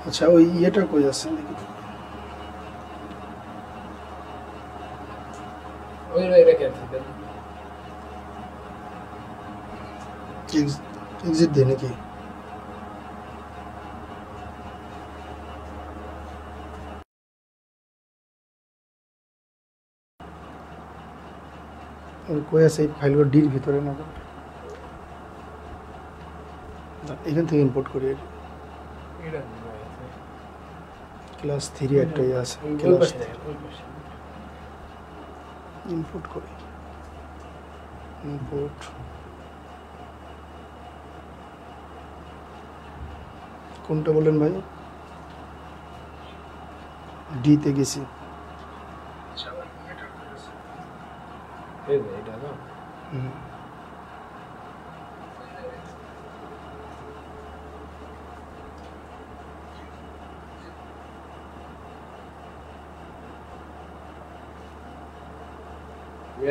আচ্ছা ওই ইয়েটা কই আছে দেখি ওই রেখে দিবেন এক্সিট দেয় নাকি কই আছে এই ফাইলগুলো ডির ভিতরে না এখান থেকে ইম্পোর্ট করি এটা ক্লাস 3 একটাই আছে ক্লাস ইম্পোর্ট করি ইম্পোর্ট কোনটা বলেন ভাই ডি তে গেছি এটা না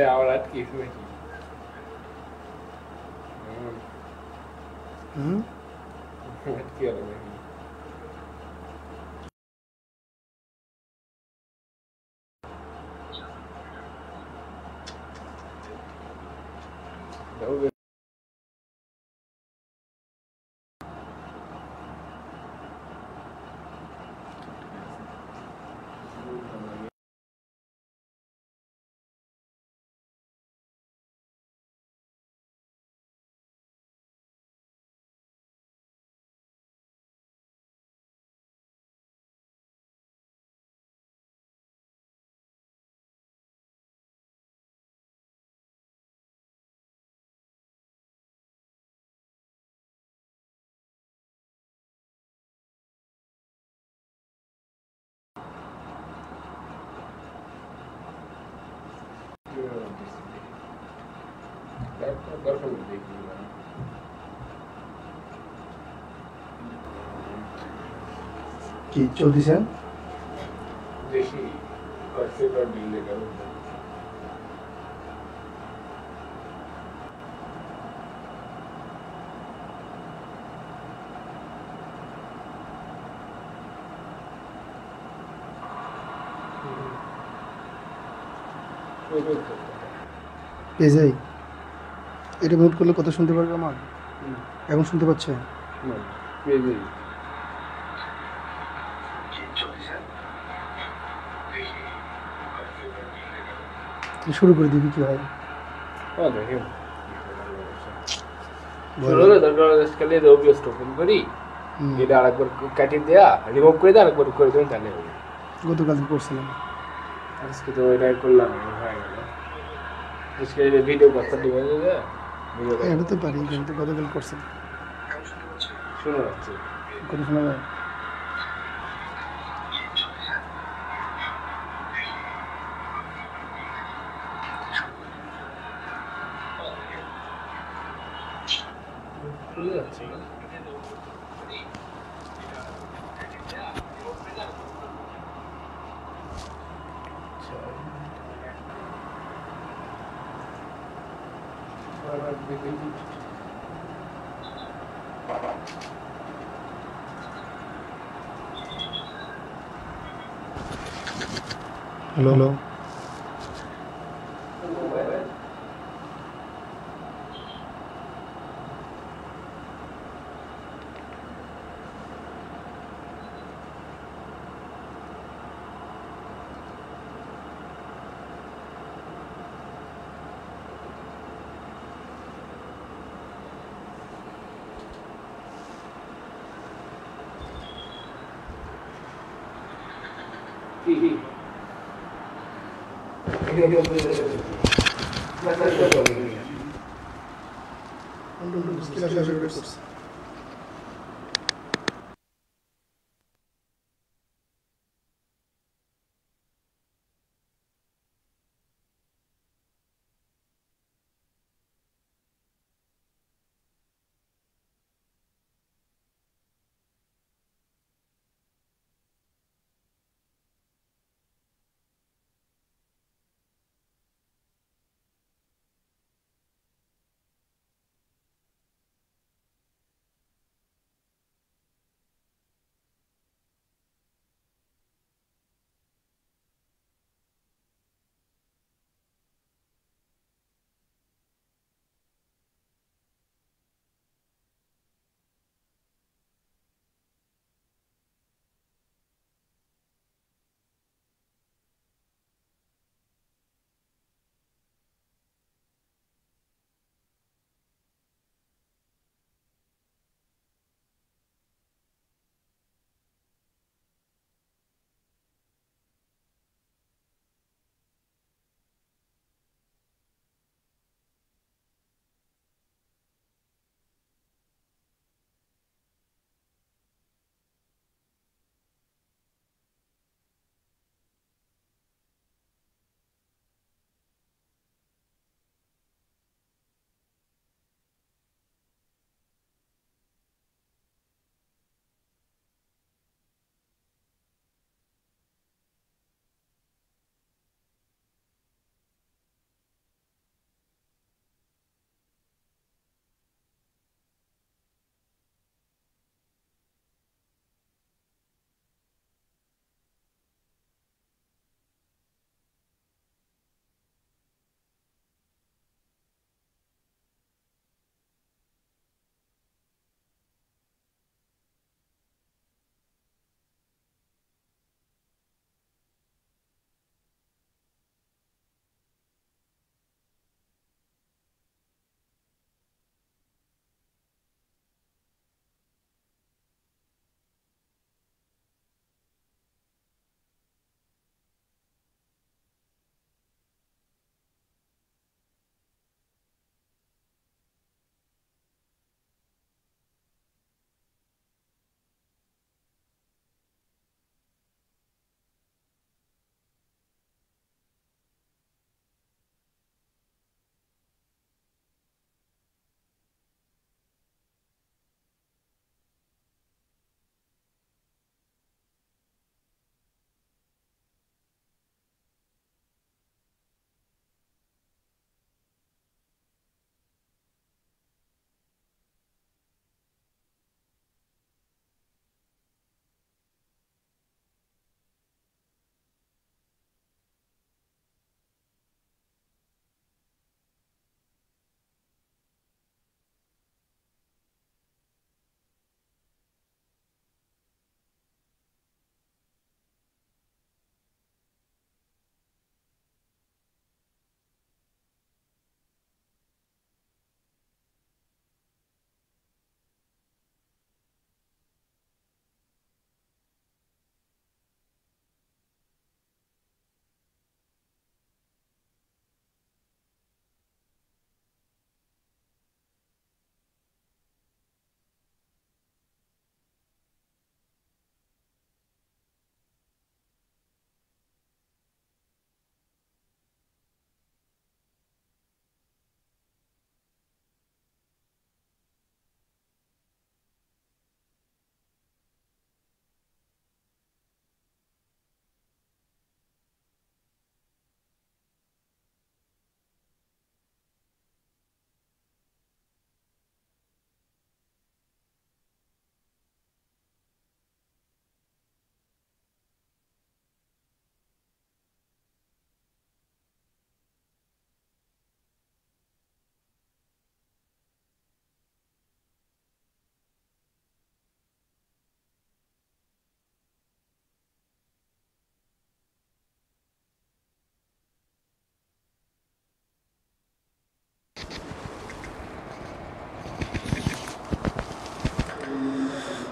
ahora aquí fue aquí. Aquí ahora mismo. কি চলতেছে দেখি কয়েকটা ডিল লেখা পেজে এটা মিউট করলে কথা শুনতে পারবে আমার এখন শুনতে পাচ্ছে পেজে শুরু করে দিবি কি হয় দেখেন দরকার আজকাল ওবিএস ওপেন করি এটা আরেকবার কাটিয়ে দেয়া রিমুভ করে দেয়া আরেকবার করে দেবেন তাহলে হবে গতকাল করছিলাম আজকে তো ওইটাই করলাম হয়ে গেল আজকে ভিডিও কথা দিবে এটা তো পারি কিন্তু গতকাল করছিলাম শোনা যাচ্ছে কথা শোনা যায় খুলে যাচ্ছে হ্যালো হ্যালো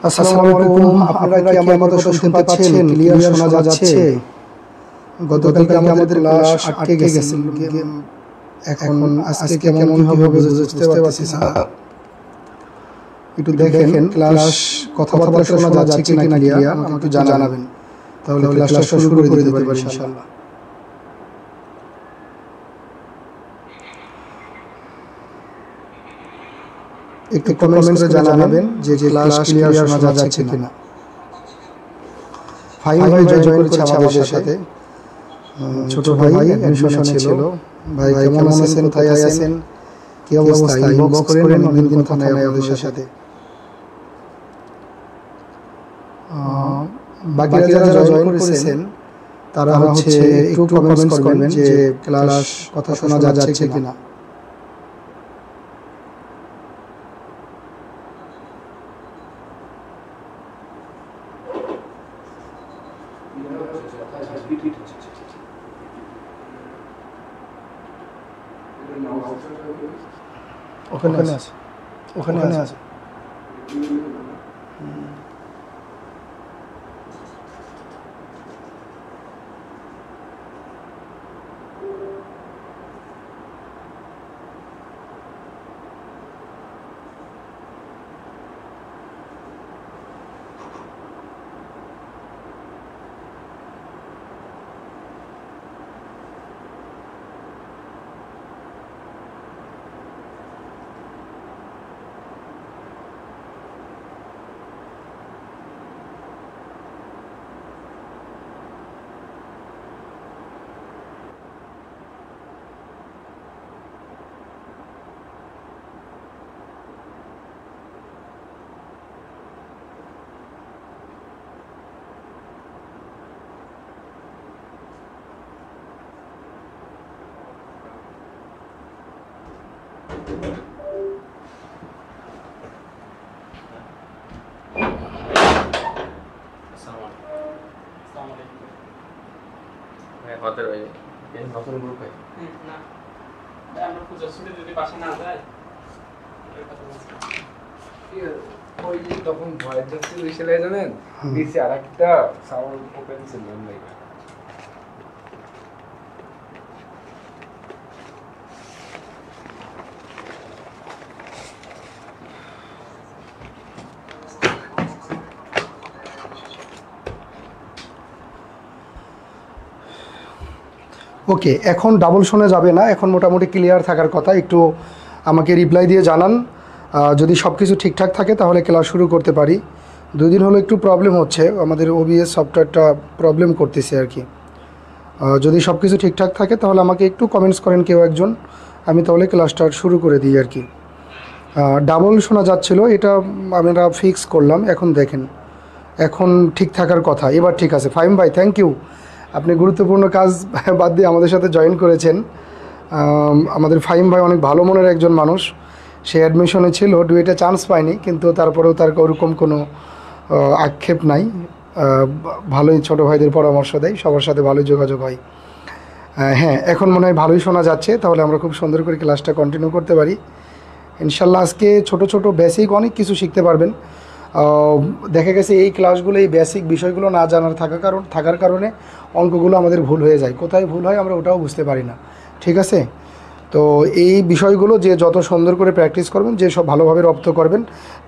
আসসালামু আলাইকুম। আপনারা কি আমার কথা শুনতে পাচ্ছেন? ক্লিয়ার শোনা যাচ্ছে? গতকালকে আমাদের ক্লাস আটকে গেছে। এখন আজকে কেমন কি হবে বুঝতে পারতেছি না। একটু দেখেন ক্লাস কথাবার্তা শোনা যাচ্ছে কিনা ক্লিয়ার, আমাকে একটু জানাবেন, তাহলে ক্লাসটা শুরু করে দিতে পারি ইনশাআল্লাহ। একটু কমেন্টস করে জানাবেন যে ক্লাস ক্লিয়ার শোনা যাচ্ছে কিনা। ফাইম ভাই জয়েন করেছে আমাদের সাথে, ছোট ভাই অ্যাডমিশনে ছিল। ভাই কেমন আছেন? ভাই আছেন? কি অবস্থা? ইনবক্স করেন, অনেকদিন কথা নাই আমাদের সাথে। বাকিরা যারা জয়েন করেছেন তারা হচ্ছে একটু কমেন্টস করবেন যে ক্লাস কথা শোনা যাচ্ছে কিনা। ওখানে আছে, ওখানে আছে। তখন ভয়ের যাচ্ছে বিশালে জানেন, নিচে আর একটা সাউন্ড ওপেন ছিল। ওকে, এখন ডাবল শোনা যাবে না, এখন মোটামুটি ক্লিয়ার থাকার কথা। একটু আমাকে রিপ্লাই দিয়ে জানান। যদি সব কিছু ঠিকঠাক থাকে তাহলে ক্লাস শুরু করতে পারি। 2 দিন হলো একটু প্রবলেম হচ্ছে, আমাদের OBS সফটওয়্যারটা প্রবলেম করতেছে আর কি। যদি সব কিছু ঠিকঠাক থাকে তাহলে আমাকে একটু কমেন্টস করেন কেউ একজন, আমি তাহলে ক্লাসটা শুরু করে দিই আর কি। ডাবল শোনা যাচ্ছিলো, এটা আমরা ফিক্স করলাম। এখন দেখেন, এখন ঠিক থাকার কথা। এবার ঠিক আছে। ফাহিম ভাই থ্যাংক ইউ, আপনি গুরুত্বপূর্ণ কাজ বাদ দিয়ে আমাদের সাথে জয়েন করেছেন। আমাদের ফাহিম ভাই অনেক ভালো মনের একজন মানুষ। সে অ্যাডমিশনে ছিল, ডুয়েটে চান্স পায়নি, কিন্তু তারপরেও তার ওরকম কোনো আক্ষেপ নাই। ভালোই ছোটো ভাইদের পরামর্শ দেয়, সবার সাথে ভালোই যোগাযোগ হয়। হ্যাঁ, এখন মনে হয় ভালোই শোনা যাচ্ছে, তাহলে আমরা খুব সুন্দর করে ক্লাসটা কন্টিনিউ করতে পারি ইনশাল্লাহ। আজকে ছোট ছোট বেসিক অনেক কিছু শিখতে পারবেন। দেখা গেছে এই ক্লাসগুলো, এই বেসিক বিষয়গুলো না জানার থাকার কারণে অঙ্কগুলো আমাদের ভুল হয়ে যায়। কোথায় ভুল হয় আমরা ওটাও বুঝতে পারি না, ঠিক আছে? তো এই বিষয়গুলো যে যত সুন্দর করে প্র্যাকটিস করবেন, যে সব ভালোভাবে রপ্ত করবেন,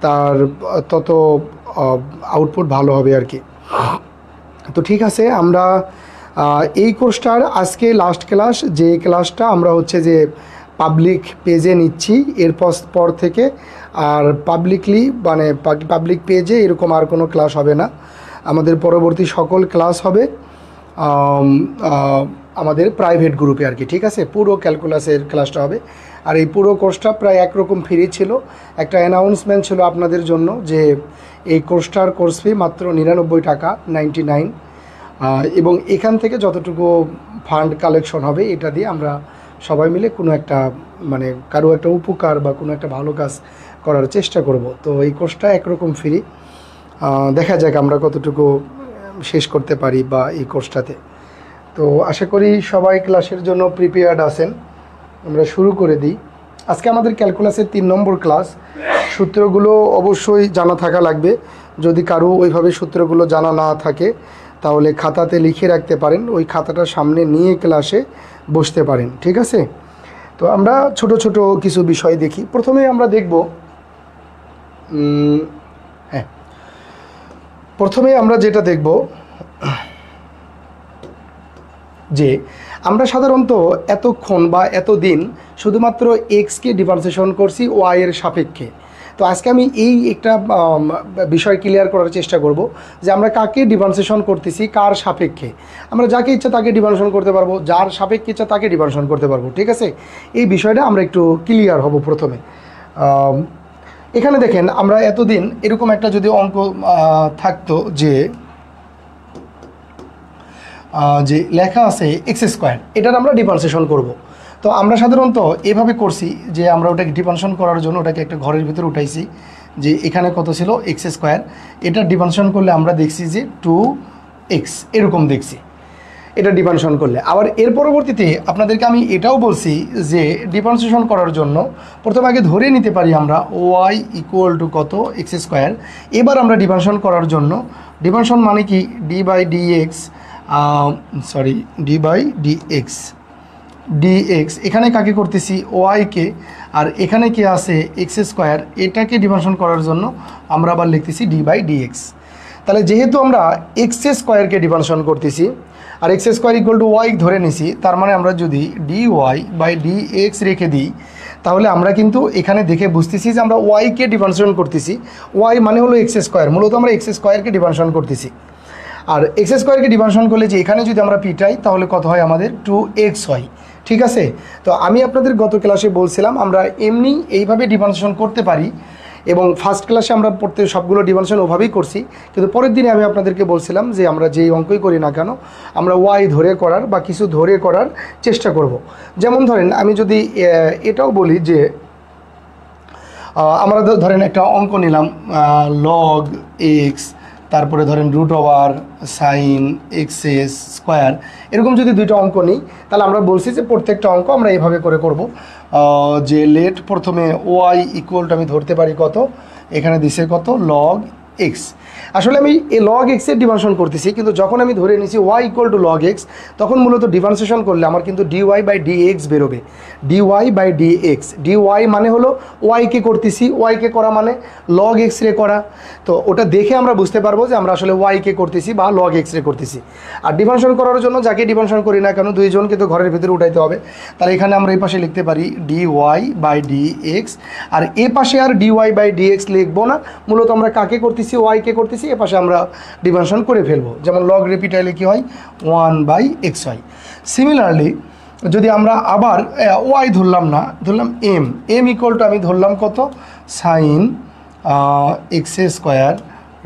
তার তত আউটপুট ভালো হবে আর কি। তো ঠিক আছে, আমরা এই কোর্সটার আজকে লাস্ট ক্লাস, যে ক্লাসটা আমরা হচ্ছে যে পাবলিক পেজে নিচ্ছি পর থেকে, আর পাবলিকলি মানে পাবলিক পেজে এরকম আর কোনো ক্লাস হবে না। আমাদের পরবর্তী সকল ক্লাস হবে আমাদের প্রাইভেট গ্রুপে আর কি, ঠিক আছে? পুরো ক্যালকুলাসের ক্লাসটা হবে। আর এই পুরো কোর্সটা প্রায় একরকম ফ্রি ছিল। একটা অ্যানাউন্সমেন্ট ছিল আপনাদের জন্য যে এই কোর্সটার কোর্স ফি মাত্র 99 টাকা, 99। এবং এখান থেকে যতটুকু ফান্ড কালেকশন হবে এটা দিয়ে আমরা সবাই মিলে কোনো একটা মানে কারো একটা উপকার বা কোনো একটা ভালো কাজ করার চেষ্টা করব। তো এই কোর্সটা একরকম ফ্রি, দেখা যাক আমরা কতটুকু শেষ করতে পারি বা এই কোর্সটাতে। তো আশা করি সবাই ক্লাসের জন্য প্রিপেয়ার্ড আছেন, আমরা শুরু করে দিই। আজকে আমাদের ক্যালকুলাসের 3 নম্বর ক্লাস। সূত্রগুলো অবশ্যই জানা থাকা লাগবে। যদি কারো ওইভাবে সূত্রগুলো জানা না থাকে তাহলে খাতাতে লিখে রাখতে পারেন, ওই খাতাটা সামনে নিয়ে ক্লাসে বসতে পারেন, ঠিক আছে? তো আমরা ছোট ছোট কিছু বিষয় দেখি। প্রথমে আমরা দেখব, প্রথমে আমরা যেটা দেখব যে আমরা সাধারণত এতক্ষণ বা এতদিন শুধুমাত্র এক্সকে ডিফারেন্সিয়েশন করছি ওয়াই এর সাপেক্ষে। তো আজকে আমি এই একটা বিষয় ক্লিয়ার করার চেষ্টা করব যে আমরা কাকে ডিফারেন্সিয়েশন করতেছি, কার সাপেক্ষে। আমরা যাকে ইচ্ছা তাকে ডিফারেন্সিয়েশন করতে পারবো, যার সাপেক্ষে ইচ্ছা তাকে ডিফারেন্সিয়েশন করতে পারবো, ঠিক আছে? এই বিষয়টা আমরা একটু ক্লিয়ার হব প্রথমে। এখানে দেখেন, আমরা এতদিন এরকম একটা যদি অঙ্ক থাকতো যে লেখা আছে এক্স স্কোয়ার, এটার আমরা ডিফারেন্সিয়েশন করব। তো আমরা সাধারণত এভাবে করছি যে আমরা ওটাকে ডিফারেন্সিয়েশন করার জন্য ওটাকে একটা ঘরের ভিতরে উঠাইছি যে এখানে কত ছিল এক্স স্কোয়ার, এটা ডিফারেন্সিয়েশন করলে আমরা দেখছি যে 2x এরকম দেখছি এটা ডিফারেন্সিয়েশন করলে। আবার এর পরবর্তীতে আপনাদেরকে আমি এটাও বলছি যে ডিফারেন্সিয়েশন করার জন্য প্রথমে আগে ধরে নিতে পারি আমরা ওয়াই ইকুয়াল টু কত এক্স স্কোয়ার। এবার আমরা ডিফারেন্সিয়েশন করার জন্য, ডিফারেন্সিয়েশন মানে কি D by D X, D by D X এখানে কাকে করতেছি ওয়াইকে, আর এখানে কি আছে এক্স স্কোয়ার, এটাকে ডিফারেন্সিয়েশন করার জন্য আমরা আবার লিখতেছি ডি বাই ডিএক্স। তাহলে যেহেতু আমরা এক্স স্কোয়ারকে ডিফারেন্সিয়েশন করতেছি আর x square equal to y ধরে নিছি, তার মানে আমরা যদি ডি ওয়াই বাই ডিএক্স রেখে দিই তাহলে আমরা কিন্তু এখানে দেখে বুঝতেছি যে আমরা ওয়াইকে ডিফারেন্সিয়েশন করতেছি। ওয়াই মানে হলো এক্স স্কোয়ার, মূলত আমরা এক্স স্কোয়ারকে ডিফারেন্সিয়েশন করতেছি। আর এক্স স্কোয়ারকে ডিফারেন্সিয়েশন করলে যে এখানে যদি আমরা পিটাই তাহলে কত হয় আমাদের 2x হয়, ঠিক আছে? তো আমি আপনাদের গত ক্লাসে বলছিলাম আমরা এমনি এইভাবে ডিফারেন্সিয়েশন করতে পারি, এবং ফার্স্ট ক্লাসে আমরা পড়তে সবগুলো ডিফারেন্সিয়েশন ওভাবেই করছি, কিন্তু পরের দিনে আমি আপনাদেরকে বলছিলাম যে আমরা যেই অঙ্কই করি না কেন আমরা ওয়াই ধরে করার বা কিছু ধরে করার চেষ্টা করব। যেমন ধরেন আমি যদি এটাও বলি যে আমরা ধরেন একটা অঙ্ক নিলাম লগ এক্স, তারপরে ধরেন root over sine X square, এরকম যদি দুইটা অঙ্ক নিই তাহলে আমরা বলছি যে প্রত্যেকটা অঙ্ক আমরা এইভাবে করে করব। যে লেট প্রথমে ওয়াই ইকুয়ালটা আমি ধরতে পারি কত, এখানে দিছে কত লগ এক্স। আসলে আমি এই লগ এক্সের ডিফারেন্সিয়েশন করতেছি, কিন্তু যখন আমি ধরে নিছি Y equal to log X তখন মূলত ডিফারেন্সিয়েশন করলে আমার কিন্তু ডিওয়াই বাই ডিএক্স বেরোবে। ডিওয়াই বাই ডিএক্স, ডিওয়াই মানে হলো ওয়াইকে করতেছি, ওয়াইকে করা মানে লগ এক্স রে করা। তো ওটা দেখে আমরা বুঝতে পারবো যে আমরা আসলে ওয়াইকে করতেছি বা লগ এক্স রে করতেছি। আর ডিফারেন্সিয়েশন করার জন্য যাকে ডিফারেন্সিয়েশন করি না কেন দুইজনকে তো ঘরের ভিতরে উঠাইতে হবে। তাহলে এখানে আমরা এই পাশে লিখতে পারি ডিওয়াই বাই ডিএক্স, আর এ পাশে আর ডিওয়াই বাই ডিএক্স লিখবো না, মূলত আমরা কাকে করতেছি ওয়াইকে করতেছি, এ পাশে আমরা ডিফারেন্সিয়েশন করে ফেলবো। যেমন লগ রিপিটাইলে কি হয় 1/x হয়। সিমিলারলি যদি আমরা আবার ওয়াই ধরলাম না, ধরলাম এম ইকুয়াল টু আমি ধরলাম কত sine X square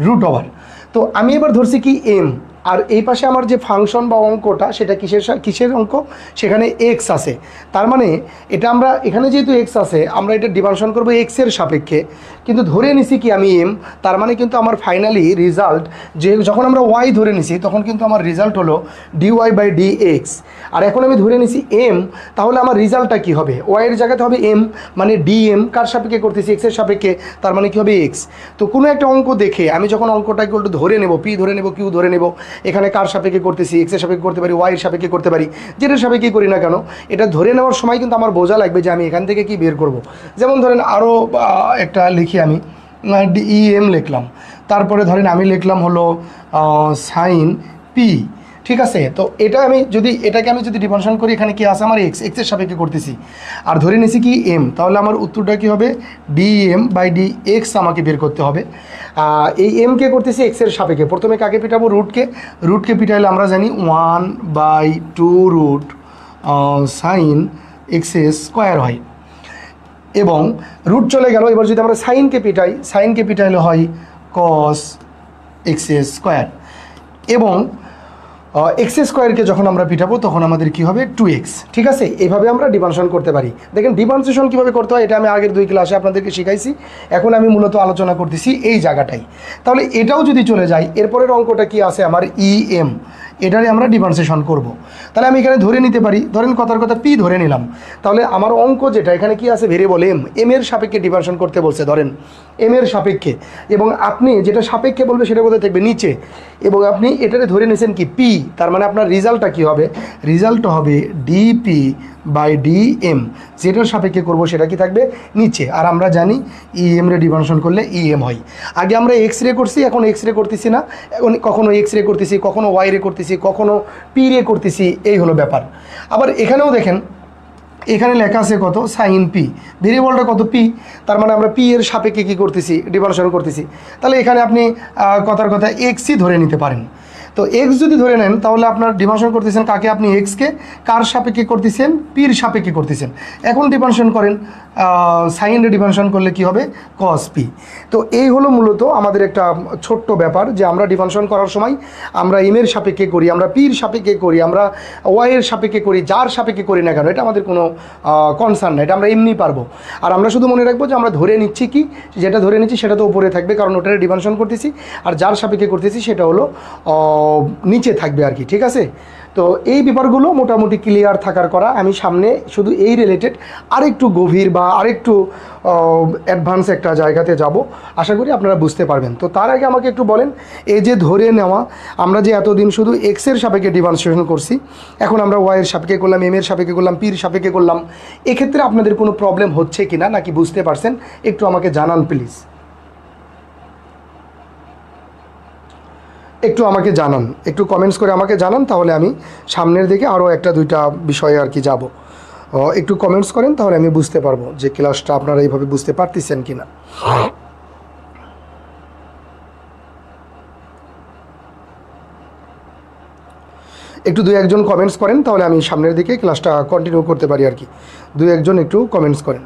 root over. তো আমি এবার ধরছি কি এম, আর এই পাশে আমার যে ফাংশন বা অঙ্কটা সেটা কিসের অঙ্ক, সেখানে এক্স আছে। তার মানে এটা আমরা এখানে যেহেতু এক্স আছে আমরা এটা ডিফারেন্সিয়েশন করবো এক্সের সাপেক্ষে, কিন্তু ধরে নিছি কি আমি এম, তার মানে কিন্তু আমার ফাইনালি রেজাল্ট যে যখন আমরা ওয়াই ধরে নিছি তখন কিন্তু আমার রেজাল্ট হলো ডিওয়াই বাই ডিএক্স। আর এখন আমি ধরে নিছি এম, তাহলে আমার রেজাল্টটা কী হবে, ওয়াইয়ের জায়গাতে হবে এম, মানে ডিএম কার সাপেক্ষে করতেছি এক্সের সাপেক্ষে, তার মানে কী হবে এক্স। তো কোনো একটা অঙ্ক দেখে আমি যখন অঙ্কটা একটু ধরে নেব, পি ধরে নেব, কিউ ধরে নেব, এখানে কার সাপেক্ষে করতেছি এক্সের সাপেক্ষে করতে পারি, ওয়াইয়ের সাপেক্ষে করতে পারি, যেটার সাপেক্ষে করি না কেন এটা ধরে নেওয়ার সময় কিন্তু আমার বোঝা লাগবে যে আমি এখান থেকে কি বের করব। যেমন ধরেন আরও একটা লিখি, আমি ডিএম লিখলাম, তারপরে ধরেন আমি লিখলাম হলো সাইন পি, ঠিক আছে? তো এটা আমি যদি ডিফারেন্সিয়েশন করি এখানে কি আছে আমার এক্সের সাপেক্ষে করতেছি আর ধরে নিছি কি এম, তাহলে আমার উত্তরটা কি হবে ডিএম বাই ডিএক্স আমাকে বের করতে হবে। এই এমকে করতেছি এক্সের সাপেক্ষে, প্রথমে কাকে পিটাবো রুটকে পিটাইলে আমরা জানি 1/2 রুট সাইন এক্স স্কোয়ার হয়, এবং রুট চলে গেল। এবার যদি আমরা সাইনকে পিটাইলে হয় কস এক্স স্কোয়ার, এবং এক্স স্কোয়ারকে যখন আমরা পিটাবো তখন আমাদের কি হবে 2x, ঠিক আছে? এইভাবে আমরা ডিফারেন্সিয়েশন করতে পারি। দেখেন ডিফারেন্সিয়েশন কীভাবে করতে হয় এটা আমি আগের 2 ক্লাসে আপনাদেরকে শিখাইছি, এখন আমি মূলত আলোচনা করতেছি এই জায়গাটাই। তাহলে এটাও যদি চলে যায়, এরপরের অঙ্কটা কি আছে আমার এটারে আমরা ডিফারেন্সিয়েশন করব। তাহলে আমি এখানে ধরে নিতে পারি, ধরেন কথার কথা পি ধরে নিলাম, তাহলে আমার অঙ্ক যেটা এখানে কি আছে ভেরিয়েবল এম এর সাপেক্ষে ডিফারেন্সিয়েশন করতে বলছে, ধরেন এম এর সাপেক্ষে, এবং আপনি যেটা সাপেক্ষে বলবে সেটা কোথায় থাকবে নিচে, এবং আপনি এটারে ধরে নিয়েছেন কি পি, তার মানে আপনার রেজাল্টটা কি হবে, রেজাল্ট হবে ডিপি বাই ডিএম, যেটার সাপেক্ষে করব সেটা কি থাকবে নিচে। আর আমরা জানি ইএম রে ডিফারেন্সিয়েশন করলে ইএম হয়। আগে আমরা এক্স রে করছি, এখন এক্স রে করতেছি না, এখন কখনো এক্স রে করতেছি, কখনো ওয়াই রে করতেছি, কখনো পি রে করতেছি, এই হলো ব্যাপার। আবার এখানেও দেখেন এখানে লেখা আছে কত সাইন পি, ভেরিয়েবলটা কত পি, তার মানে আমরা পি এর সাপেক্ষে কী করতেছি ডিফারেন্সিয়েশন করতেছি। তাহলে এখানে আপনি কথার কথা এক্সই ধরে নিতে পারেন। তো এক্স যদি ধরে নেন তাহলে আপনার ডিফারেন্সিয়েশন করতেছেন কাকে, আপনি এক্সকে কার সাপেক্ষে করতেছেন, পির সাপেক্ষে করতেছেন। এখন ডিফারেন্সিয়েশন করেন, সাইন ডিফারেন্সিয়েশন করলে কি হবে কস পি। তো এই হলো মূলত আমাদের একটা ছোট্ট ব্যাপার যে আমরা ডিফারেন্সিয়েশন করার সময় আমরা এম এর সাপেক্ষে করি, আমরা পির সাপেক্ষে করি, আমরা ওয়াই এর সাপেক্ষে করি, যার সাপেক্ষে করি না কেন এটা আমাদের কোনো কনসার্ন না, এটা আমরা এমনি পারবো। আর আমরা শুধু মনে রাখবো যে আমরা ধরে নিচ্ছি কি, যেটা ধরে নিচ্ছি সেটা তো উপরে থাকবে কারণ ওটারে ডিফারেন্সিয়েশন করতেছি, আর যার সাপেক্ষে করতেছি সেটা হলো নিচে থাকবে আর কি, ঠিক আছে। তো এই ব্যাপারগুলো মোটামুটি ক্লিয়ার থাকার করা, আমি সামনে শুধু এই রিলেটেড আরেকটু গভীর বা আরেকটু অ্যাডভান্স একটা জায়গাতে যাব, আশা করি আপনারা বুঝতে পারবেন। তো তার আগে আমাকে একটু বলেন, এই যে ধরে নেওয়া, আমরা যে এতদিন শুধু এক্সের সাপেক্ষে ডিফারেন্সিয়েশন করছি, এখন আমরা ওয়াইয়ের সাপেক্ষে করলাম, এম এর সাপেক্ষে করলাম, পির সাপেক্ষে করলাম, এক্ষেত্রে আপনাদের কোনো প্রবলেম হচ্ছে কি না, নাকি বুঝতে পারছেন একটু আমাকে জানান প্লিজ, একটু আমাকে জানান, একটু কমেন্টস করে আমাকে জানান, তাহলে আমি সামনের দিকে আরও একটা দুইটা বিষয়ে আর কি যাব। একটু কমেন্টস করেন তাহলে আমি বুঝতে পারবো যে ক্লাসটা আপনারা এইভাবে বুঝতে পারতেছেন কি না। একটু দুই একজন কমেন্টস করেন তাহলে আমি সামনের দিকে ক্লাসটা কন্টিনিউ করতে পারি আর কি। দুই একজন একটু কমেন্টস করেন।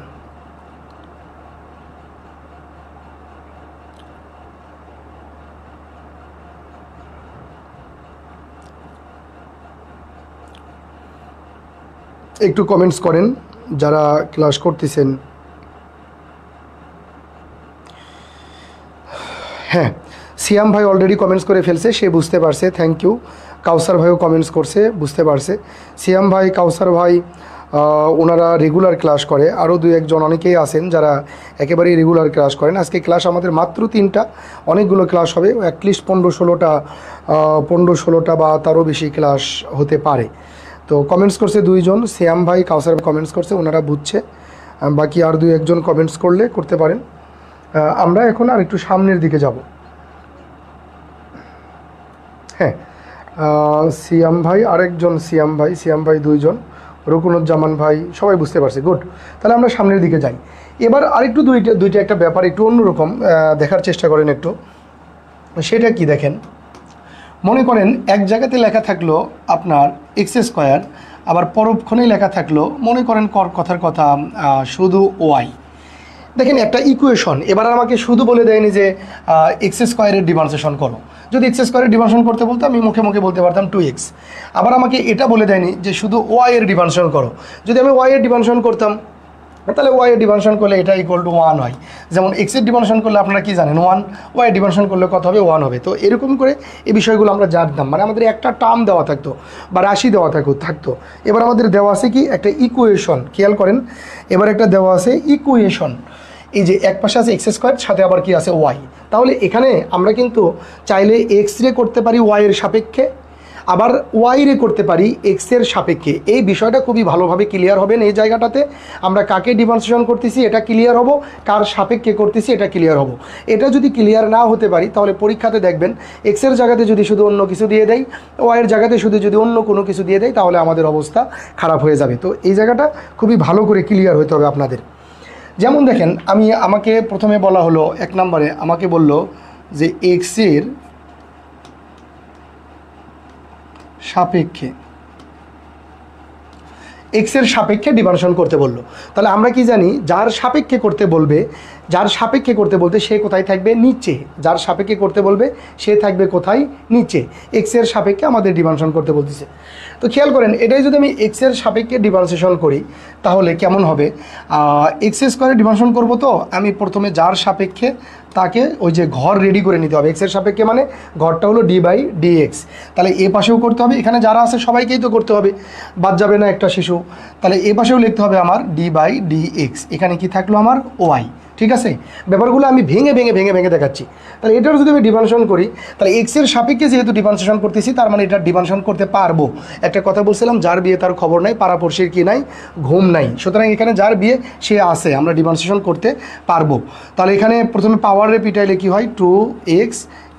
একটু কমেন্টস করেন যারা ক্লাস করতেছেন। হ্যাঁ, সিয়াম ভাই অলরেডি কমেন্টস করে ফেলছে, সে বুঝতে পারছে, থ্যাংক ইউ। কাউসার ভাইও কমেন্টস করছে, বুঝতে পারছে। সিয়াম ভাই, কাউসার ভাই ওনারা রেগুলার ক্লাস করে, আরও দুই একজন অনেকেই আছেন যারা একেবারেই রেগুলার ক্লাস করেন। আজকে ক্লাস আমাদের মাত্র 3টা, অনেকগুলো ক্লাস হবে, অ্যাটলিস্ট 15-16টা বা তারও বেশি ক্লাস হতে পারে। তো কমেন্টস করছে দুইজন, শ্যাম ভাই, কাউসার কমেন্টস করছে, ওনারা বুঝছে। বাকি আর দুই একজন কমেন্টস করতে পারেন। আমরা এখন আর একটু সামনের দিকে যাব। হ্যাঁ, সিয়াম ভাই আরেকজন, সিয়াম ভাই দুইজন, রুকুনুজ্জামান ভাই, সবাই বুঝতে পারছে, গুড। তাহলে আমরা সামনের দিকে যাই। এবার আরেকটু দুইটা একটা ব্যাপার একটু অন্যরকম দেখার চেষ্টা করেন একটু। সেটা কি দেখেন, মনে করেন এক জায়গাতে লেখা থাকলো আপনার এক্স স্কোয়ার, আবার পরক্ষণেই লেখা থাকলো মনে করেন কথার কথা শুধু ওয়াই। দেখেন একটা ইকুয়েশন, এবার আমাকে শুধু বলে দেয়নি যে এক্স স্কোয়ারের ডিফারেন্সিয়েশন করো। যদি এক্স স্কোয়ারের ডিফারেন্সিয়েশন করতে বলতো আমি মুখে মুখে বলতে পারতাম 2x। আবার আমাকে এটা বলে দেয়নি যে শুধু ওয়াই এর ডিফারেন্সিয়েশন করো। যদি আমি ওয়াই এর ডিফারেন্সিয়েশন করতাম তাহলে ওয়াই এর ডিফারেন্সিয়েশন করলে এটা ইকুয়াল টু 1 হয়। যেমন এক্সের ডিফারেন্সিয়েশন করলে আপনারা কি জানেন 1, ওয়াই এর ডিফারেন্সিয়েশন করলে কত হবে 1 হবে। তো এরকম করে এই বিষয়গুলো আমরা জানতাম, মানে আমাদের একটা টার্ম দেওয়া থাকতো বা রাশি দেওয়া থাকতো। এবার আমাদের দেওয়া আছে কি একটা ইকুয়েশন, খেয়াল করেন, এবার একটা দেওয়া আছে ইকুয়েশন। এই যে এক পাশে আছে এক্স স্কোয়ার, সাথে আবার কি আছে ওয়াই। তাহলে এখানে আমরা কিন্তু চাইলে এক্স রে করতে পারি ওয়াই এর সাপেক্ষে, আবার ওয়াই রে করতে পারি এক্সের সাপেক্ষে। এই বিষয়টা খুবই ভালোভাবে ক্লিয়ার হবেন। এই জায়গাটাতে আমরা কাকে ডিফারেন্সিয়েশন করতেছি এটা ক্লিয়ার হব, কার সাপেক্ষে করতেছি এটা ক্লিয়ার হব। এটা যদি ক্লিয়ার না হতে পারি তাহলে পরীক্ষাতে দেখবেন এক্সের জায়গাতে যদি শুধু অন্য কিছু দিয়ে দেয়, ওয়াইয়ের জায়গাতে যদি অন্য কোনো কিছু দিয়ে দেয়, তাহলে আমাদের অবস্থা খারাপ হয়ে যাবে। তো এই জায়গাটা খুবই ভালো করে ক্লিয়ার হতে হবে আপনাদের। যেমন দেখেন, আমাকে প্রথমে বলা হলো 1 নম্বরে আমাকে বলল যে এক্সের সাপেক্ষে ডিফারেন্সিয়েশন করতে বললো। তাহলে আমরা কি জানি, যার সাপেক্ষে করতে বলতে সে কোথায় থাকবে নিচে, যার সাপেক্ষে করতে বলবে সে থাকবে কোথায় নিচে। এক্সের সাপেক্ষে আমাদের ডিফারেন্সিয়েশন করতে বলতেছে। তো খেয়াল করেন, এটাই যদি আমি এক্সের সাপেক্ষে ডিফারেন্সিয়েশন করি তাহলে কেমন হবে, এক্স স্কোয়ারে ডিফারেন্সিয়েশন করবো, তো আমি প্রথমে যার সাপেক্ষে তাকে ওই যে ঘর রেডি করে নিতে হবে। এক্সের সাপেক্ষে মানে ঘরটা হলো d/dx, তাহলে এ পাশেও করতে হবে, এখানে যারা আছে সবাইকেই তো করতে হবে, বাদ যাবে না একটা শিশু। তাহলে এ পাশেও লিখতে হবে আমার d/dx, এখানে কি থাকলো আমার ওয়াই। ঠিক আছে, ব্যাপারগুলো আমি ভেঙে ভেঙে ভেঙে ভেঙে দেখাচ্ছি। তাহলে এটার যদি আমি ডিফারেন্সিয়েশন করি, তাহলে এক্সের সাপেক্ষে যেহেতু ডিফারেন্সিয়েশন করতেছি, তার মানে এটা ডিফারেন্সিয়েশন করতে পারবো। একটা কথা বলছিলাম, যার বিয়ে তার খবর নাই, পাড়াপড়শির কি নাই, ঘুম নাই। সুতরাং এখানে যার বিয়ে সে আছে, আমরা ডিফারেন্সিয়েশন করতে পারবো। তাহলে এখানে প্রথমে পাওয়ারে পিটাইলে কি হয়, 2x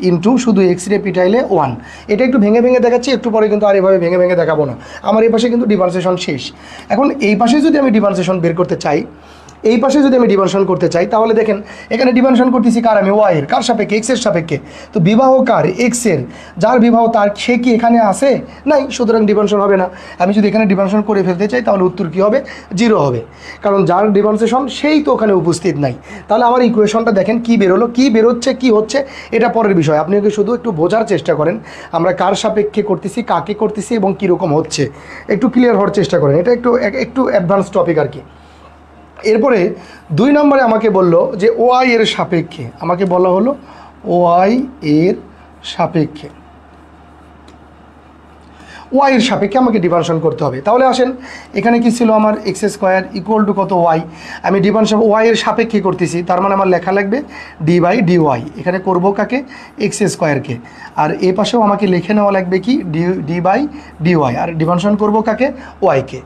ইন্টু শুধু এক্স রে পিটাইলে 1। এটা একটু ভেঙে ভেঙে দেখাচ্ছি, একটু পরে কিন্তু আর এভাবে ভেঙে ভেঙে দেখাবো না। আমার এই পাশে কিন্তু ডিফারেন্সিয়েশন শেষ। এখন এই পাশে যদি আমি ডিফারেন্সিয়েশন বের করতে চাই, এই পাশে যদি আমি ডিফারেন্সিয়েশন করতে চাই, তাহলে দেখেন এখানে ডিফারেন্সিয়েশন করতেছি কার, আমি ওয়াই এর, কার সাপেক্ষে, এক্সের সাপেক্ষে। তো বিবাহ কার, এক্সের, যার বিবাহ তার সে কি এখানে আসে নাই, সুতরাং ডিফারেন্সিয়েশন হবে না। আমি যদি এখানে ডিফারেন্সিয়েশন করে ফেলতে চাই, তাহলে উত্তর কী হবে, 0 হবে, কারণ যার ডিফারেন্সিয়েশন সেই তো ওখানে উপস্থিত নাই। তাহলে আমার ইকুয়েশনটা দেখেন কি বেরোলো, কি বেরোচ্ছে, কি হচ্ছে, এটা পরের বিষয়। আপনি ওকে শুধু একটু বোঝার চেষ্টা করেন আমরা কার সাপেক্ষে করতেছি, কাকে করতেছি এবং কীরকম হচ্ছে, একটু ক্লিয়ার হওয়ার চেষ্টা করেন। এটা একটু অ্যাডভান্স টপিক আর কি। এরপরে 2 নম্বরে আমাকে বললো যে ওয়াই এর সাপেক্ষে, আমাকে বলা হলো ওয়াই এর সাপেক্ষে, ওয়াই এর সাপেক্ষে আমাকে ডিফারেন্সিয়েশন করতে হবে। তাহলে আসেন, এখানে কি ছিল আমার এক্স স্কোয়ার ইকুয়াল টু কত ওয়াই, আমি ডিফারেন্সিয়েশন ওয়াই এর সাপেক্ষে করতেছি, তার মানে আমার লেখা লাগবে d/dy। এখানে করব কাকে, এক্স স্কোয়ারকে, আর এ পাশেও আমাকে লিখে নেওয়া লাগবে কি d/dy, আর ডিফারেন্সিয়েশন করব কাকে, ওয়াইকে।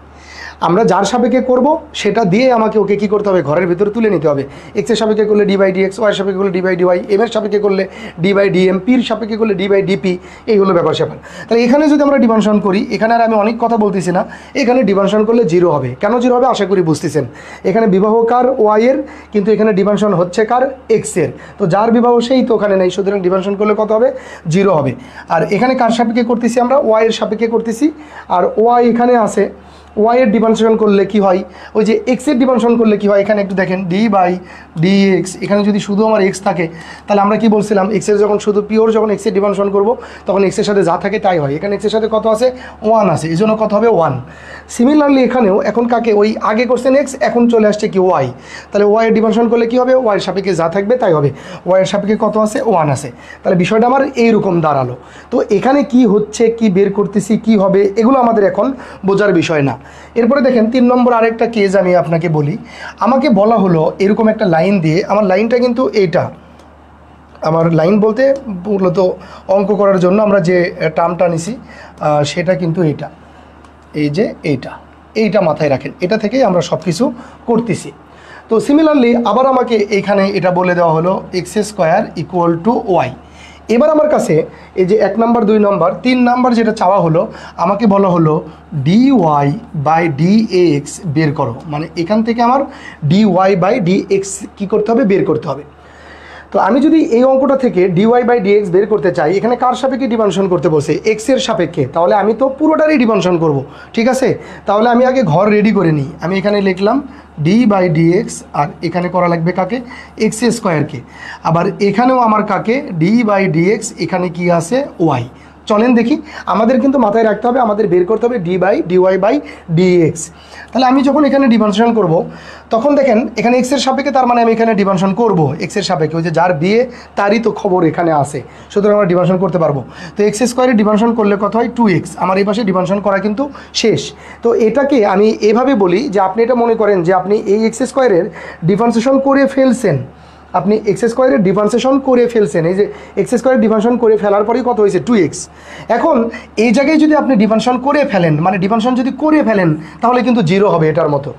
আমরা যার সাপেক্ষে করব সেটা দিয়ে আমাকে ওকে কী করতে হবে, ঘরের ভিতরে তুলে নিতে হবে। এক্সের সাপেক্ষে করলে d/dx, ওয়াইয়ের সাপেক্ষে করলে d/dy, এম এর সাপেক্ষে করলে d/dm, পির সাপেক্ষে করলে d/dp, এই হলো ব্যাপার স্যাপার। তাহলে এখানে যদি আমরা ডিফারেন্সিয়েশন করি, এখানে আর আমি অনেক কথা বলতেছি না, এখানে ডিফারেন্সিয়েশন করলে 0 হবে। কেন 0 হবে আশা করি বুঝতেছেন। এখানে বিবাহ কার, ওয়াইয়ের, কিন্তু এখানে ডিফারেন্সিয়েশন হচ্ছে কার, এক্সের। তো যার বিবাহ সেই তো ওখানে নেই, সুতরাং ডিফারেন্সিয়েশন করলে কত হবে, 0 হবে। আর এখানে কার সাপেক্ষে করতেছি, আমরা ওয়াইয়ের সাপেক্ষে করতেছি, আর ওয়াই এখানে আছে। ওয়াই এর ডিফারেন্সিয়েশন করলে কি হয়, ওই যে এক্সের ডিফারেন্সিয়েশন করলে কি হয়, এখানে একটু দেখেন d/dx, এখানে যদি শুধু আমার এক্স থাকে, তাহলে আমরা কি বলছিলাম, এক্সের যখন শুধু পিওর যখন এক্সের ডিফারেন্সিয়েশন করবো, তখন এক্সের সাথে যা থাকে তাই হয়। এখানে এক্সের সাথে কত আছে, 1 আছে, এই জন্য কত হবে 1। সিমিলারলি এখানেও এখন কাকে, ওই আগে করছেন এক্স, এখন চলে আসছে কি ওয়াই, তাহলে ওয়াই এর ডিফারেন্সিয়েশন করলে কি হবে, ওয়াইয়ের সাপেক্ষে যা থাকবে তাই হবে। ওয়াইয়ের সাপেক্ষে কত আছে, 1 আছে। তাহলে বিষয়টা আমার এইরকম দাঁড়ালো। তো এখানে কি হচ্ছে, কি বের করতেছি, কি হবে, এগুলো আমাদের এখন বোঝার বিষয় না। এরপরে দেখেন 3 নম্বর আরেকটা কেস আমি আপনাকে বলি। আমাকে বলা হলো এরকম একটা লাইন দিয়ে, আমার লাইনটা কিন্তু এইটা, আমার লাইন বলতে মূলত অঙ্ক করার জন্য আমরা যে টার্মটা নিছি সেটা কিন্তু এইটা, এই যে এইটা মাথায় রাখেন, এটা থেকেই আমরা সব কিছু করতেছি। তো সিমিলারলি আবার আমাকে এইখানে এটা বলে দেওয়া হলো X square equal to Y. এবার আমার কাছে এই যে 1 নম্বর, 2 নম্বর, 3 নম্বর যেটা চাওয়া হলো, আমাকে বলা হলো dy/dx বের করো, মানে এখান থেকে আমার dy/dx কী করতে হবে, বের করতে হবে। তো আমি যদি এই অঙ্কটা থেকে dy/dx বের করতে চাই, এখানে কার সাপেক্ষে ডিফারেন্সিয়েশন করতে বলছে, এক্স এর সাপেক্ষে, তাহলে আমি তো পুরোটারই ডিফারেন্সিয়েশন করব, ঠিক আছে। তাহলে আমি আগে ঘর রেডি করে নিই, আমি এখানে লিখলাম d/dx, আর এখানে করা লাগবে কাকে, এক্স স্কোয়ারকে, আবার এখানেও আমার কাকে d/dx, এখানে কি আছে, ওয়াই। চলেন দেখি, আমাদের কিন্তু মাথায় রাখতে হবে, আমাদের বের করতে হবে d/dy/dx। তাহলে আমি যখন এখানে ডিফারেন্সিয়েশন করব, তখন দেখেন এখানে এক্সের সাপেক্ষে, তার মানে আমি এখানে ডিফারেন্সিয়েশন করব এক্সের সাপেক্ষে, ওই যে যার বিয়ে তারই তো খবর এখানে আসে, সুতরাং আমরা ডিফারেন্সিয়েশন করতে পারবো। তো এক্স স্কোয়ারে ডিফারেন্সিয়েশন করলে কত হয়, 2x। আমার এই পাশে ডিফারেন্সিয়েশন করা কিন্তু শেষ। তো এটাকে আমি এভাবে বলি যে আপনি এটা মনে করেন যে আপনি এই এক্স স্কোয়ারের ডিফারেন্সিয়েশন করে ফেলছেন, আপনি এক্স স্কোয়ারের ডিফারেন্সিয়েশন করে ফেলছেন, এই যে এক্স স্কোয়ারের ডিফারেন্সিয়েশন করে ফেলার পরেই কত হয়েছে, 2x। এখন এই জায়গায় যদি আপনি ডিফারেন্সিয়েশন করে ফেলেন, মানে ডিফারেন্সিয়েশন যদি করে ফেলেন, তাহলে কিন্তু 0 হবে এটার মতো।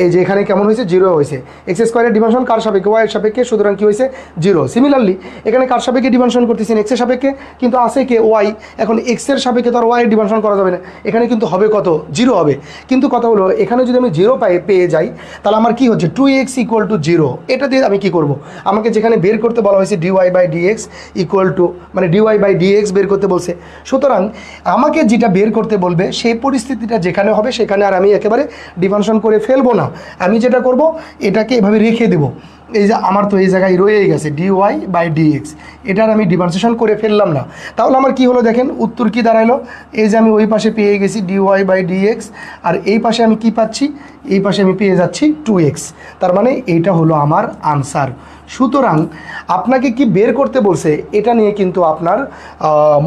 এই যে এখানে কেমন হয়েছে, 0 হয়েছে। এক্স স্কোয়ারের ডিফারেন্সিয়েশন কার সাপেক্ষে, ওয়াই এর সাপেক্ষে, সুতরাং কী হয়েছে, 0। সিমিলারলি এখানে কার সাপেক্ষে ডিফারেন্সিয়েশন করতেছেন, এক্সের সাপেক্ষে, কিন্তু আছে কে, ওয়াই। এখন এক্সের সাপেক্ষে তো আর ওয়াই এর ডিফারেন্সিয়েশন করা যাবে না, এখানে কিন্তু হবে কত, 0 হবে। কিন্তু কথা হলো এখানে যদি আমি 0 পেয়ে যাই, তাহলে আমার কি হচ্ছে, 2x ইকুয়াল টু 0। এটা দিয়ে আমি কি করব, আমাকে যেখানে বের করতে বলা হয়েছে dy/dx ইকুয়াল টু, মানে dy/dx বের করতে বলছে, সুতরাং আমাকে যেটা বের করতে বলবে সেই পরিস্থিতিটা যেখানে হবে, সেখানে আর আমি একেবারে ডিফারেন্সিয়েশন করে ফেলবো না। না, আমি যেটা করব এটাকে এভাবে রেখে দেব। এই যে আমার তো এই জায়গায় রয়েই গেছে dy/dx, এটার আমি ডিফারেন্সিয়েশন করে ফেললাম না। তাহলে আমার কি হলো দেখেন, উত্তর কি দাঁড়াইলো, এই যে আমি ওই পাশে পেয়ে গেছি dy/dx, আর এই পাশে আমি কি পাচ্ছি, এই পাশে আমি পেয়ে যাচ্ছি 2x। তার মানে এইটা হলো আমার আনসার। সুতরাং আপনাকে কি বের করতে বলছে এটা নিয়ে কিন্তু আপনার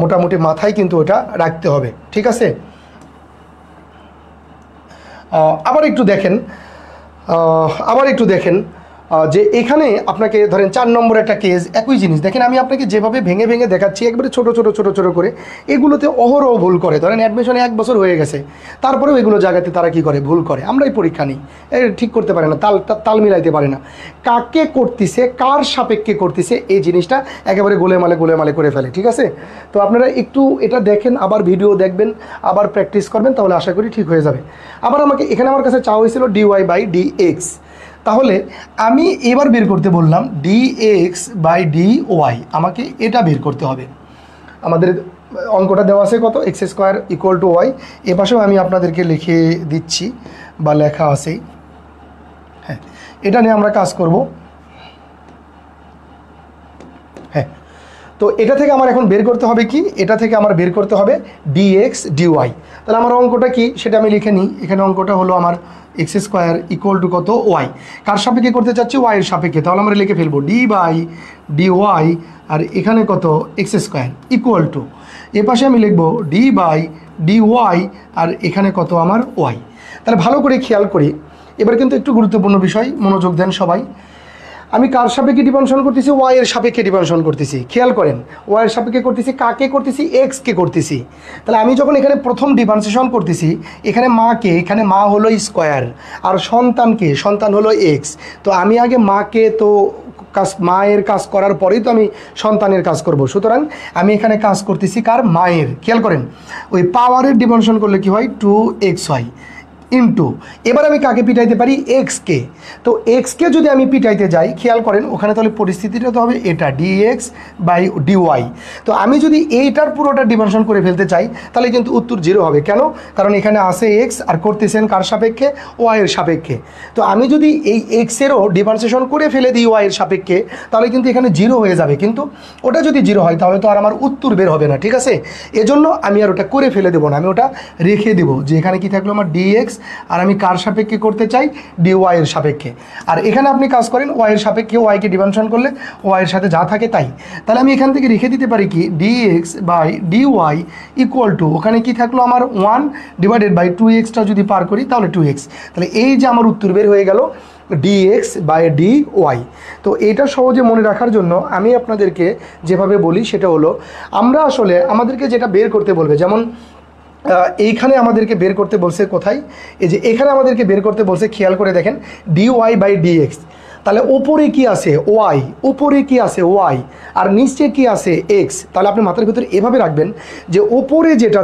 মোটামুটি মাথায় কিন্তু ওটা রাখতে হবে, ঠিক আছে। আবার একটু দেখেন যে এখানে আপনাকে ধরেন 4 নম্বর একটা কেস, একই জিনিস দেখেন, আমি আপনাকে যেভাবে ভেঙে ভেঙে দেখাচ্ছি একবারে ছোট ছোট করে, এগুলোতে অহরহ ভুল করে। ধরেন অ্যাডমিশনে 1 বছর হয়ে গেছে, তারপরেও এগুলো জায়গাতে তারা কি করে, ভুল করে। আমরাই পরীক্ষা নিই, ঠিক করতে পারে না, তাল মিলাইতে পারে না, কাকে করতেছে, কার সাপেক্ষে করতেছে, এই জিনিসটা একেবারে গোলেমালে করে ফেলে, ঠিক আছে। তো আপনারা একটু এটা দেখেন, আবার ভিডিও দেখবেন, আবার প্র্যাকটিস করবেন, তাহলে আশা করি ঠিক হয়ে যাবে। আবার এখানে আমার কাছে চাওয়া হয়েছিল dy/dx, তাহলে আমি এবার বের করতে বললাম dx/dy, আমাকে এটা বের করতে হবে। আমাদের অঙ্কটা দেওয়া আছে কত, x² = y। এ পাশেও আমি আপনাদেরকে লিখে দিচ্ছি বা লেখা আছেই, হ্যাঁ, এটা নিয়ে আমরা কাজ করব। হ্যাঁ, তো এটা থেকে আমার এখন বের করতে হবে কি, এটা থেকে আমার বের করতে হবে dx/dy। তাহলে আমার অঙ্কটা কি সেটা আমি লিখে নিই। এখানে অঙ্কটা হলো আমার x² = কত, y। কার সাপেক্ষে করতে চাচ্ছি, y এর সাপেক্ষে। তাহলে আমরা লিখে ফেলবো d/dy, আর এখানে কত, x² এ পাশে আমি লিখবো d/dy, আর এখানে কত আমার y। তাহলে ভালো করে খেয়াল করি, এবার কিন্তু একটু গুরুত্বপূর্ণ বিষয়, মনোযোগ দেন সবাই। আমি কার সাপেক্ষে ডিফারেন্সিয়েশন করতেছি, y এর সাপেক্ষে ডিফারেন্সিয়েশন করতেছি। খেয়াল করেন, y এর সাপেক্ষে করতেছি, কাকে করতেছি, x কে করতেছি। তাহলে আমি যখন এখানে প্রথম ডিফারেন্সিয়েশন করতেছি, এখানে মাকে, এখানে মা হলো স্কোয়ার, আর সন্তানকে, সন্তান হলো x। তো আমি আগে মাকে তো মায়ের কাজ করার পরেই তো আমি সন্তানের কাজ করব। সুতরাং আমি এখানে কাজ করতেছি কার, মায়ের। খেয়াল করেন, ওই পাওয়ারের ডিফারেন্সিয়েশন করলে কি হয়, 2x হয় ইন্টু, এবার আমি কাকে পিটাইতে পারি, এক্সকে। তো এক্সকে যদি আমি পিটাইতে যাই, খেয়াল করেন ওখানে তাহলে পরিস্থিতিটা তো হবে এটা dx/dy। তো আমি যদি এইটার পুরোটা ডিফারেন্সিয়েশন করে ফেলতে চাই, তাহলে কিন্তু উত্তর 0 হবে। কেন, কারণ এখানে আছে এক্স, আর করতেছেন কার সাপেক্ষে, ওয়াই এর সাপেক্ষে। তো আমি যদি এই এক্সেরও ডিফারেন্সিয়েশন করে ফেলে দিই ওয়াই এর সাপেক্ষে, তাহলে কিন্তু এখানে 0 হয়ে যাবে। কিন্তু ওটা যদি 0 হয় তাহলে তো আর আমার উত্তর বের হবে না, ঠিক আছে। এজন্য আমি আর ওটা করে ফেলে দেবো না, আমি ওটা রেখে দেবো, যে এখানে কি থাকলো আমার dx, আর আমি কার সাপেক্ষে করতে চাই, dy এর সাপেক্ষে। আর এখানে আপনি কাজ করেন y এর সাপেক্ষে, y কে ডিফারেন্সিয়েশন করলে y এর সাথে যা থাকে তাই। তাহলে আমি এখান থেকে রেখে দিতে পারি কি, dx/dy = ওখানে কি থাকলো আমার 1/2x যদি পার করি তাহলে 2x। তাহলে এই যে আমার উত্তর বের হয়ে গেল dx/dy। তো এটা সহজে মনে রাখার জন্য আমি আপনাদেরকে যেভাবে বলি সেটা হলো, আমরা আসলে আমাদেরকে যেটা বের করতে বলবে, যেমন এইখানে আমাদেরকে বের করতে বলছে কোথায়, এই যে এখানে আমাদেরকে বের করতে বলছে, খেয়াল করে দেখেন dy/dx। তাহলে ওপরে কি আছে, y, উপরে কি আছে, y, আর নিচে কি আছে, x। তাহলে আপনি মাথার ভিতরে এভাবে রাখবেন যে ওপরে যেটা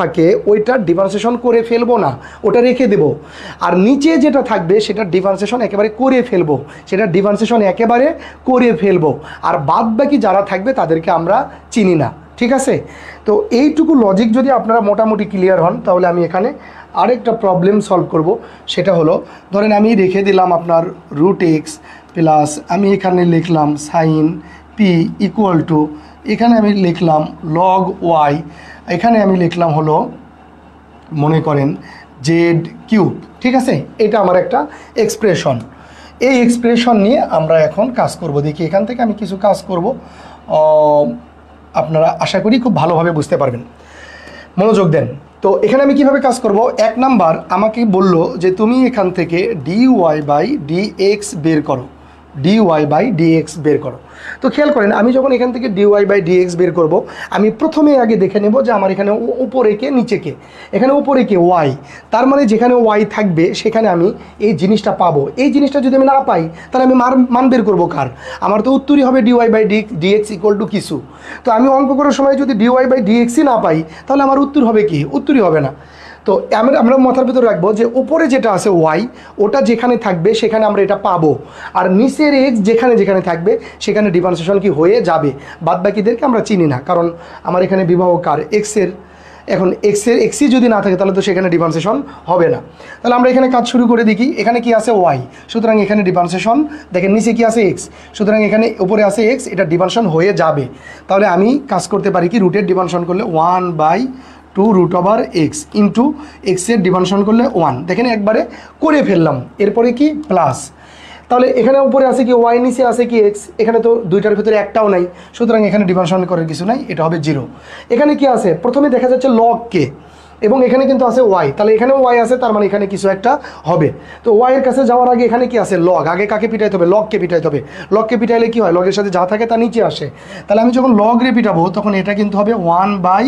থাকে ওইটা ডিফারেন্সিয়েশন করে ফেলবো না, ওটা রেখে দেব। আর নিচে যেটা থাকবে সেটা ডিফারেন্সিয়েশন একেবারে করে ফেলবো, আর বাদ বাকি যারা থাকবে তাদেরকে আমরা চিনি না, ঠিক আছে। তো এইটুকু লজিক যদি আপনারা মোটামুটি ক্লিয়ার হন, তাহলে আমি এখানে আরেকটা প্রবলেম সলভ করব। সেটা হলো, ধরেন আমি রেখে দিলাম আপনার √x প্লাস, আমি এখানে লিখলাম sin p = এখানে আমি লিখলাম log y, এখানে আমি লিখলাম হলো মনে করেন z³, ঠিক আছে। এটা আমার একটা এক্সপ্রেশন। এই এক্সপ্রেশন নিয়ে আমরা এখন কাজ করব। দেখি এখান থেকে আমি কিছু কাজ করব, আপনারা আশা করি খুব ভালোভাবে বুঝতে পারবেন, মনোযোগ দেন। তো এখানে আমি কিভাবে কাজ করব, 1 নাম্বার আমাকে বলল যে তুমি এখান থেকে dy/dx বের করো, তো খেয়াল করেন, আমি যখন এখান থেকে dy/dx বের করব, আমি প্রথমে আগে দেখে নেব যে আমার এখানে উপরে কে নিচে কে। এখানে উপরে কে, y, তার মানে যেখানে y থাকবে সেখানে আমি এই জিনিসটা পাবো। এই জিনিসটা যদি আমি না পাই তাহলে আমি মান বের করবো কার, আমার তো উত্তরই হবে dy/dx = কিছু। তো আমি অঙ্ক করার সময় যদি dy/dx না পাই তাহলে আমার উত্তর হবে কি, উত্তরই হবে না। তো আমরা মাথার ভিতরে রাখবো যে উপরে যেটা আছে y, ওটা যেখানে থাকবে সেখানে আমরা এটা পাবো, আর নিচের x যেখানে থাকবে সেখানে ডিফারেন্সিয়েশন কি হয়ে যাবে। বাদ বাকিদেরকে আমরা চিনি না, কারণ আমার এখানে বিবাহ কার, x এর। এখন এক্সই যদি না থাকে তাহলে তো সেখানে ডিফারেন্সিয়েশন হবে না। তাহলে আমরা এখানে কাজ শুরু করে দেখি। এখানে কি আছে ওয়াই, সুতরাং এখানে ডিফারেন্সিয়েশন, দেখেন নিচে কি আছে এক্স, সুতরাং এখানে উপরে আছে এক্স, এটা ডিফারেন্সিয়েশন হয়ে যাবে। তাহলে আমি কাজ করতে পারি কি, রুটের ডিফারেন্সিয়েশন করলে 1/2 রুট ওভার এক্স ইন্টু এক্সের ডিফারেন্সিয়েশন করলে 1, দেখেন একবারে করে ফেললাম। এরপরে কি প্লাস, তাহলে এখানে উপরে আছে কি ওয়াই, নিচে আছে কি এক্স, এখানে তো দুইটার ভিতরে একটাও নাই, সুতরাং এখানে ডিফারেন্সিয়েশন করার কিছু নাই, এটা হবে 0। এখানে কি আছে, প্রথমে দেখা যাচ্ছে লগ কে এবং এখানে কিন্তু আছে ওয়াই, তাহলে এখানেও ওয়াই আছে, তার মানে এখানে কিছু একটা হবে। তো ওয়াইয়ের কাছে যাওয়ার আগে এখানে কি আছে লগ, আগে কাকে পিটাইতে হবে, লগকে পিটাইতে হবে। লগকে পিটাইলে কি হয়, লগের সাথে যা থাকে তা নিচে আসে। তাহলে আমি যখন লগ রে পিটাবো তখন এটা কিন্তু হবে 1/y,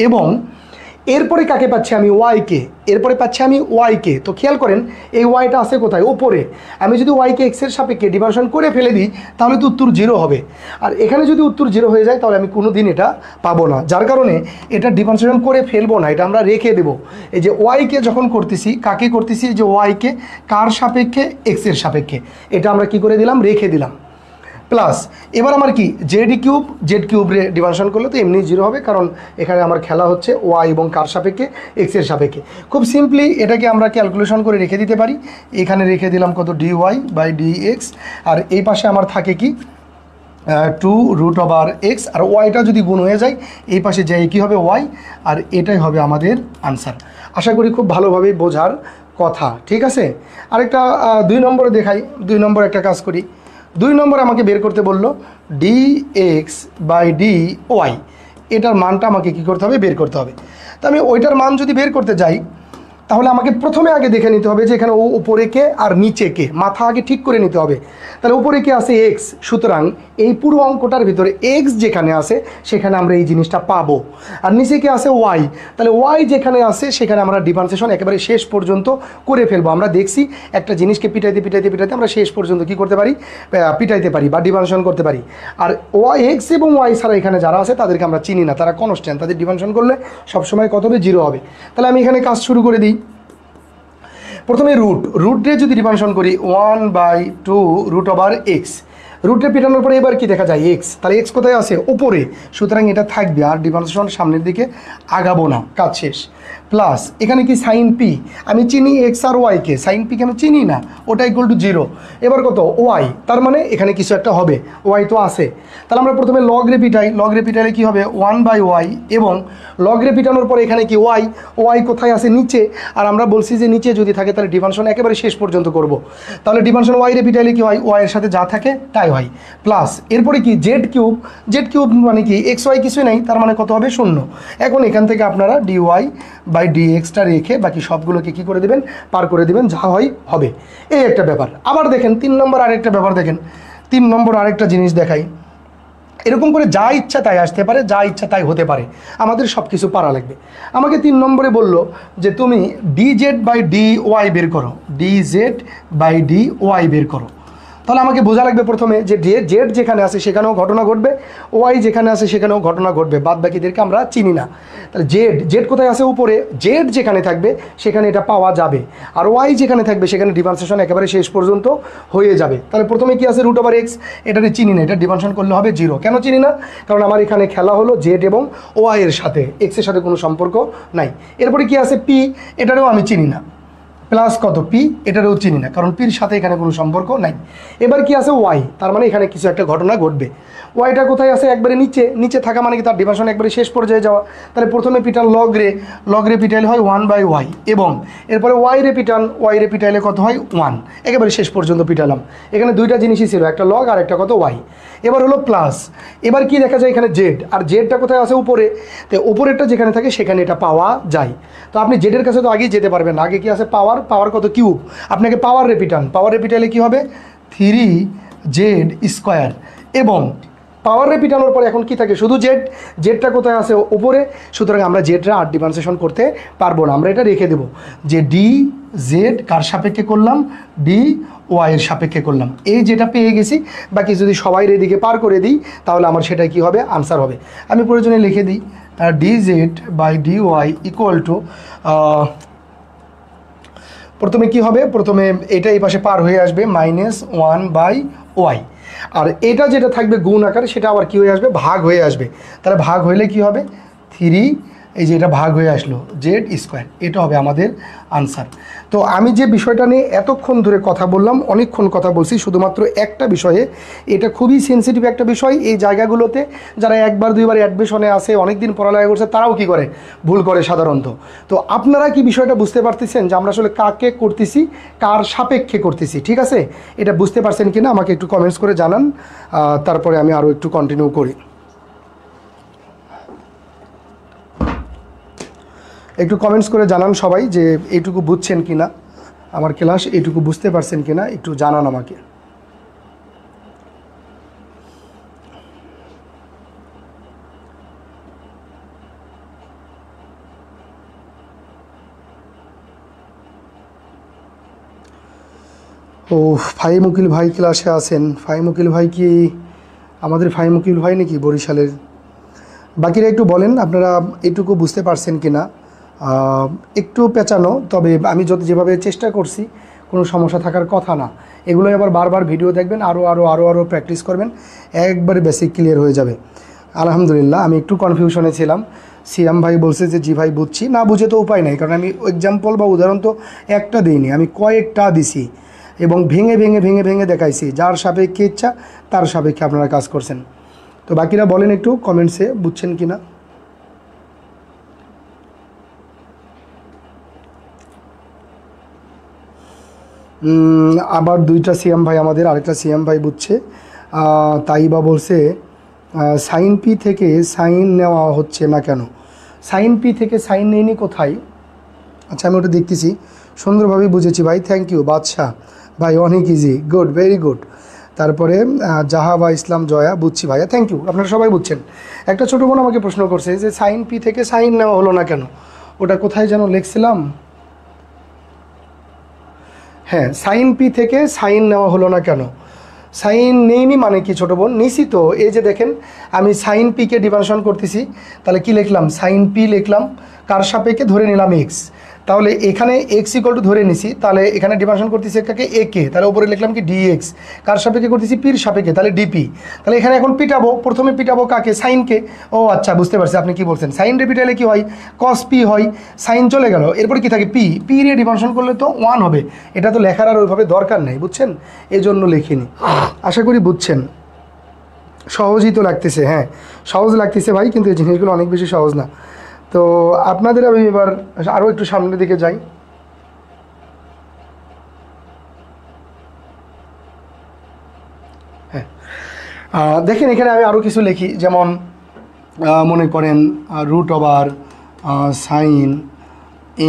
এবং এরপরে কাকে পাচ্ছি আমি, ওয়াইকে, এরপরে পাচ্ছি আমি ওয়াইকে। তো খেয়াল করেন এই ওয়াইটা আছে কোথায়, ওপরে। আমি যদি ওয়াইকে এক্সের সাপেক্ষে ডিভার্সন করে ফেলে দিই তাহলে তো উত্তর 0 হবে, আর এখানে যদি উত্তর 0 হয়ে যায় তাহলে আমি কোনো দিন এটা পাবো না, যার কারণে এটা ডিফারেন্সিয়েশন করে ফেলবো না, এটা আমরা রেখে দেবো। এই যে ওয়াইকে যখন করতেছি, কাকে করতেছি, এই যে ওয়াইকে কার সাপেক্ষে, এক্সের সাপেক্ষে, এটা আমরা কি করে দিলাম, রেখে দিলাম। প্লাস এবার আমার কি জেড কিউব রে ডিভার্সন করলে তো এমনি 0 হবে, কারণ এখানে আমার খেলা হচ্ছে ওয়াই এবং কার সাপেক্ষে, এক্সের সাপেক্ষে। খুব সিম্পলি এটাকে আমরা ক্যালকুলেশন করে রেখে দিতে পারি। এখানে রেখে দিলাম কত, dy/dx, আর এই পাশে আমার থাকে কি 2 রুট ওভার এক্স, আর ওয়াইটা যদি গুণ হয়ে যায় এই পাশে যাই কি হবে ওয়াই, আর এটাই হবে আমাদের আনসার। আশা করি খুব ভালোভাবেই বোঝার কথা, ঠিক আছে। আরেকটা 2 নম্বরে দেখাই, 2 নম্বর একটা কাজ করি। 2 নম্বর আমাকে বের করতে বললো dx/dy, এটার মানটা আমাকে কি করতে হবে, বের করতে হবে। তো আমি ওইটার মান যদি বের করতে যাই তাহলে আমাকে প্রথমে আগে দেখে নিতে হবে যে এখানে উপরে কে আর নিচে কে, মাথা আগে ঠিক করে নিতে হবে। তাহলে উপরে কে আছে এক্স, সুতরাং এই পুরো অঙ্কটার ভিতরে এক্স যেখানে আছে সেখানে আমরা এই জিনিসটা পাবো, আর নিচে কে আছে ওয়াই, তাহলে ওয়াই যেখানে আছে সেখানে আমরা ডিফারেন্সিয়েশন একেবারে শেষ পর্যন্ত করে ফেলবো। আমরা দেখছি একটা জিনিসকে পিটাইতে পিটাইতে পিটাইতে আমরা শেষ পর্যন্ত কি করতে পারি, পিটাইতে পারি বা ডিফারেন্সিয়েশন করতে পারি। আর ওয়াই এক্স এবং ওয়াই ছাড়া এখানে যারা আছে তাদেরকে আমরা চিনি না, তারা কনস্ট্যান্ট, তাদের ডিফারেন্সিয়েশন করলে সবসময় কত হবে, 0 হবে। তাহলে আমি এখানে কাজ শুরু করে দিই। প্রথমে রুটে যদি ডিফারেন্সিয়েশন করি 1/2 রুট ওভার এক্স, রুটে পেটানোর পরে এবার কি দেখা যায় এক্স, তাহলে এক্স কোথায় আছে, উপরে, সুতরাং এটা থাকবে, আর ডিফারেন্সিয়েশন সামনের দিকে আগাবো না, কাজ শেষ। প্লাস এখানে কি সাইন পি, আমি চিনি এক্স আর ওয়াইকে, সাইন পি কেন চিনি না, ওটা ইকুয়াল টু 0। এবার কত ওয়াই, তার মানে এখানে কিছু একটা হবে, ওয়াই তো আছে। তাহলে আমরা প্রথমে লগ রে পিটাই, লগ রে পিটাইলে কী হবে 1/y, এবং লগ রে পিটানোর পরে এখানে কি ওয়াই কোথায় আছে, নিচে, আর আমরা বলছি যে নিচে যদি থাকে তাহলে ডিফারেন্সিয়েশন একেবারে শেষ পর্যন্ত করব। তাহলে ডিফারেন্সিয়েশন ওয়াই রে পিটাইলে কি হয়, ওয়াইয়ের সাথে যা থাকে তাই হয়। প্লাস এরপরে কি জেড কিউব মানে কি এক্স ওয়াই কিছুই নাই, তার মানে কত হবে 0। এখন এখান থেকে আপনারা dy/dxটা রেখে বাকি সবগুলোকে কি করে দেবেন, পার করে দেবেন, যা হয় হবে, এই একটা ব্যাপার। আবার দেখেন 3 নম্বর আরেকটা ব্যাপার দেখেন, 3 নম্বর আরেকটা জিনিস দেখাই। এরকম করে যা ইচ্ছা তাই আসতে পারে, যা ইচ্ছা তাই হতে পারে, আমাদের সব কিছু পারা লাগবে। আমাকে 3 নম্বরে বললো যে তুমি dz/dy বের করো, dz/dy বের করো। তাহলে আমাকে বোঝা লাগবে প্রথমে যে জেড যেখানে আছে সেখানেও ঘটনা ঘটবে, ওয়াই যেখানে আছে সেখানেও ঘটনা ঘটবে, বাদ বাকিদেরকে আমরা চিনি না। তাহলে জেড কোথায় আছে, উপরে, জেড যেখানে থাকবে সেখানে এটা পাওয়া যাবে, আর ওয়াই যেখানে থাকবে সেখানে ডিফারেন্সিয়েশন একেবারে শেষ পর্যন্ত হয়ে যাবে। তাহলে প্রথমে কি আছে রুট ওভার এক্স, এটাতে চিনি না, এটা ডিফারেন্সিয়েশন করলে হবে 0। কেন চিনি না, কারণ আমার এখানে খেলা হলো জেড এবং ওয়াই এর সাথে, এক্সের সাথে কোনো সম্পর্ক নাই। এরপরে কি আছে পি, এটারও আমি চিনি না, প্লাস কত পি, এটারও চিনি না, কারণ পির সাথে এখানে কোনো সম্পর্ক নাই। এবার কি আছে ওয়াই, তার মানে এখানে কিছু একটা ঘটনা ঘটবে। ওয়াইটা কোথায় আছে, একবারে নিচে থাকা মানে কি তার ডিফারেন্সিয়েশন একবারে শেষ পর্যায়ে যাওয়া। তাহলে প্রথমে পিটান লগ রে পিটাইলে হয় 1/y, এবং এরপরে ওয়াই রে পিটাইলে কত হয় 1, একেবারে শেষ পর্যন্ত পিটালাম। এখানে দুইটা জিনিসই ছিল, একটা লগ আর একটা কত ওয়াই। এবার হলো প্লাস, এবার কি দেখা যায় এখানে জেড, আর জেডটা কোথায় আছে, উপরে, তো উপরেরটা যেখানে থাকে সেখানে এটা পাওয়া যায়। তো আপনি জেডের কাছে তো আগেই যেতে পারবেন না, আগে কি আছে পাওয়ার কত কিউব, আপনাকে পাওয়ার রে পিটাইলে কি হবে 3z², এবং পাওয়ার রে পিটানোর পরে এখন কি থাকে, শুধু জেডটা কোথায় আছে, উপরে, সুতরাং আমরা জেডরা আর ডিফারেন্সিয়েশন করতে পারবো না, আমরা এটা রেখে দেবো যে ডি জেড কার সাপেক্ষে করলাম, ডি ওয়াই এর সাপেক্ষে করলাম, এই যেটা পেয়ে গেছি। বাকি যদি সবাই এদিকে পার করে দিই তাহলে আমার সেটা কি হবে, আনসার হবে। আমি প্রয়োজনে লিখে দিই dz/dy ইকুয়াল টু, প্রথমে কি হবে, প্রথমে এটা এই পাশে পার হয়ে আসবে -1/y, আর এটা যেটা থাকবে গুণ আকারে সেটা আবার কি হয়ে আসবে, ভাগ হয়ে আসবে। তাহলে ভাগ হইলে কি হবে 3 এই যে এটা ভাগ হয়ে আসলো জেড স্কোয়ার, এটা হবে আমাদের আনসার। তো আমি যে বিষয়টা নিয়ে এতক্ষণ ধরে কথা বললাম, অনেকক্ষণ কথা বলছি শুধুমাত্র একটা বিষয়ে, এটা খুবই সেনসিটিভ একটা বিষয়। এই জায়গাগুলোতে যারা একবার দুইবার অ্যাডমিশনে আসে, অনেক দিন পড়ালেখা করছে, তারাও কি করে, ভুল করে সাধারণত। তো আপনারা কি বিষয়টা বুঝতে পারতেছেন যে আমরা আসলে কাকে করতেছি, কার সাপেক্ষে করতেছি? ঠিক আছে, এটা বুঝতে পারছেন কিনা আমাকে একটু কমেন্টস করে জানান, তারপরে আমি আরও একটু কন্টিনিউ করি। একটু কমেন্টস করে জানান সবাই যে এইটুকু বুঝছেন কিনা, আমার ক্লাস এইটুকু বুঝতে পারছেন কিনা, একটু জানান আমাকে। ও ফাহিম উকিল ভাই ক্লাসে আছেন। ফাহিম উকিল ভাই কি আমাদের ফাহিম উকিল ভাই নাকি বরিশালের? বাকিরা একটু বলেন আপনারা এটুকু বুঝতে পারছেন কিনা। একটু পেঁচানো, তবে আমি যেভাবে চেষ্টা করছি কোনো সমস্যা থাকার কথা না। এগুলোই আবার বারবার ভিডিও দেখবেন, আরও প্র্যাকটিস করবেন, একবারে বেসিক ক্লিয়ার হয়ে যাবে। আলহামদুলিল্লাহ, আমি একটু কনফিউশনে ছিলাম। সিয়াম ভাই বলছে যে জি ভাই বুঝছি, না বুঝে তো উপায় নাই, কারণ আমি এক্সাম্পল বা উদাহরণ তো একটা দিইনি, আমি কয়েকটা দিছি এবং ভেঙে দেখাইছি। যার সাপেক্ষে ইচ্ছা তার সাপেক্ষে আপনারা কাজ করছেন। তো বাকিরা বলেন একটু কমেন্টসে বুঝছেন কিনা। আবার দুইটা সিএম ভাই, আমাদের আরেকটা সিএম ভাই বুঝছে। তাই বা বলছে সাইন পি থেকে সাইন নেওয়া হচ্ছে না কেন? সাইন পি থেকে সাইন নেইনি কোথায়? আচ্ছা, আমি ওটা দেখতেছি। সুন্দরভাবেই বুঝেছি ভাই, থ্যাংক ইউ বাদশাহ ভাই, অনেক ইজি, গুড, ভেরি গুড। তারপরে জাহাবা ইসলাম জয়া, বুঝছি ভাইয়া, থ্যাংক ইউ, আপনারা সবাই বুঝছেন। একটা ছোটো বোন আমাকে প্রশ্ন করছে যে সাইন পি থেকে সাইন নেওয়া হলো না কেন, ওটা কোথায় যেন লিখছিলাম। হ্যাঁ, সাইন পি থেকে সাইন নেওয়া হলো না কেন? সাইন নেইনি মানে কি ছোটো বোন? নিছি তো, এই যে দেখেন আমি সাইন পিকে ডিভানশন করতেছি, তাহলে কি লিখলাম? সাইন পি লিখলাম, কার সাপেক্ষে? ধরে নিলাম এক্স। তাহলে এখানে এক্স ইকুয়াল টু ধরে নিছি, তাহলে এখানে ডিভানশন করতেছি কাকে? এ কে, তাহলে উপরে লিখলাম কি ডিএক্স। কার সাপেক্ষে করতেছি? পির সাপেক্ষে, তাহলে ডিপি। তাহলে এখানে এখন পিটাবো, প্রথমে পিটাবো কাকে? সাইনকে। ও আচ্ছা, বুঝতে পারছি আপনি কি বলছেন। সাইন রে পিটালে কি হয়? কস পি হয়। সাইন চলে গেল, এরপরে কি থাকে? পি। পি রে ডিভানশন করলে তো 1 হবে। এটা তো লেখার আর ওইভাবে দরকার নেই, বুঝছেন, এই জন্য লিখিনি। আশা করি বুঝছেন। সহজই তো লাগতেছে, হ্যাঁ সহজ লাগতেছে ভাই, কিন্তু এই জিনিসগুলো অনেক বেশি সহজ না। তো আপনাদের আমি এবার আরও একটু সামনের দিকে যাই। হ্যাঁ, দেখেন এখানে আমি আরও কিছু লিখি, যেমন মনে করেন root over sine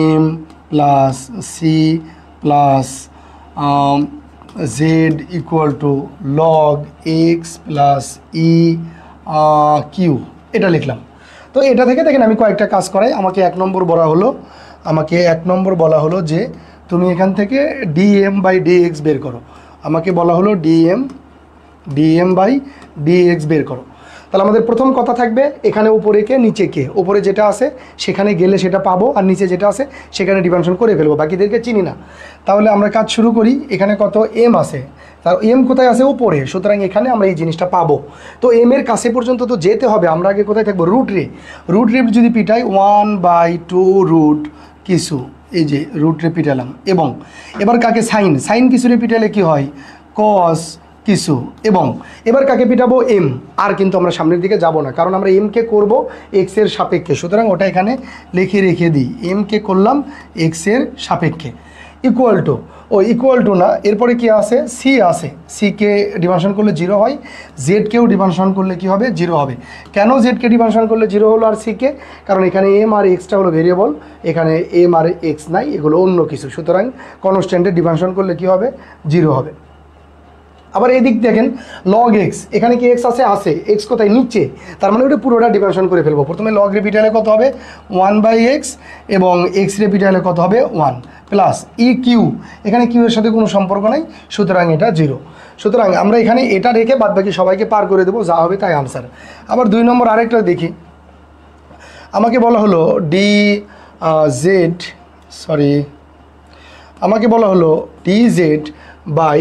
M plus C plus Z equal to log X plus E Q, এটা লিখলাম। তো এটা থেকে দেখেন আমি কয়েকটা কাজ করাই। আমাকে এক নম্বর বলা হলো যে তুমি এখান থেকে ডিএম বাই ডিএক্স বের করো। আমাকে বলা হলো ডিএম বাই ডিএক্স বের করো। তাহলে আমাদের প্রথম কথা থাকবে এখানে উপরে কে নিচে কে, উপরে যেটা আছে সেখানে গেলে সেটা পাবো, আর নিচে যেটা আছে সেখানে ডিভানশন করে ফেলবো, বাকিদেরকে চিনি না। তাহলে আমরা কাজ শুরু করি। এখানে কত? এম আছে, তার এম কোথায় আছে? উপরে, সুতরাং এখানে আমরা এই জিনিসটা পাবো। তো এম এর কাছে পর্যন্ত তো যেতে হবে, আমরা আগে কোথায় থাকবো? রুট রে যদি পিটাই 1/2 রুট কিছু, এই যে রুট রে পিটালাম। এবং এবার কাকে? সাইন কিছু রে পিটালে কি হয়? কস কিছু। এবং এবার কাকে পিটাবো? এম। আর কিন্তু আমরা সামনের দিকে যাব না, কারণ আমরা এমকে করব এক্সের সাপেক্ষে, সুতরাং ওটা এখানে রেখে দিই। এমকে করলাম এক্সের সাপেক্ষে। ইকুয়াল টু না, এরপরে কি আছে? সি আছে। সিকে ডিভানশন করলে 0 হয়, জেডকেও ডিভানশন করলে কি হবে? 0 হবে। কেন জেডকে ডিভানশন করলে 0 হলো আর সিকে? কারণ এখানে এম আর এক্সটা হলো ভেরিয়েবল, এখানে এম আর এক্স নাই, এগুলো অন্য কিছু, সুতরাং কনস্ট্যান্টে ডিভানশন করলে কি হবে? 0 হবে। আবার এদিক দেখেন লগ এক্স, এখানে কি এক্স আছে? এক্স কোথায়? নিচে, তার মানে ওটা পুরোটা ডিভানশন করে ফেলবো। প্রথমে লগ রেপিটালে কত হবে? 1/x, এবং এক্স রেপিটালে কত হবে? 1 প্লাস ই কিউ। এখানে কিউ এর সাথে কোনো সম্পর্ক নাই, সুতরাং এটা 0। সুতরাং আমরা এখানে এটা রেখে বাদবাকি সবাইকে পার করে দেবো, যা হবে তাই আনসার। আবার 2 নম্বর আরেকটা দেখি। আমাকে বলা হলো dz বাই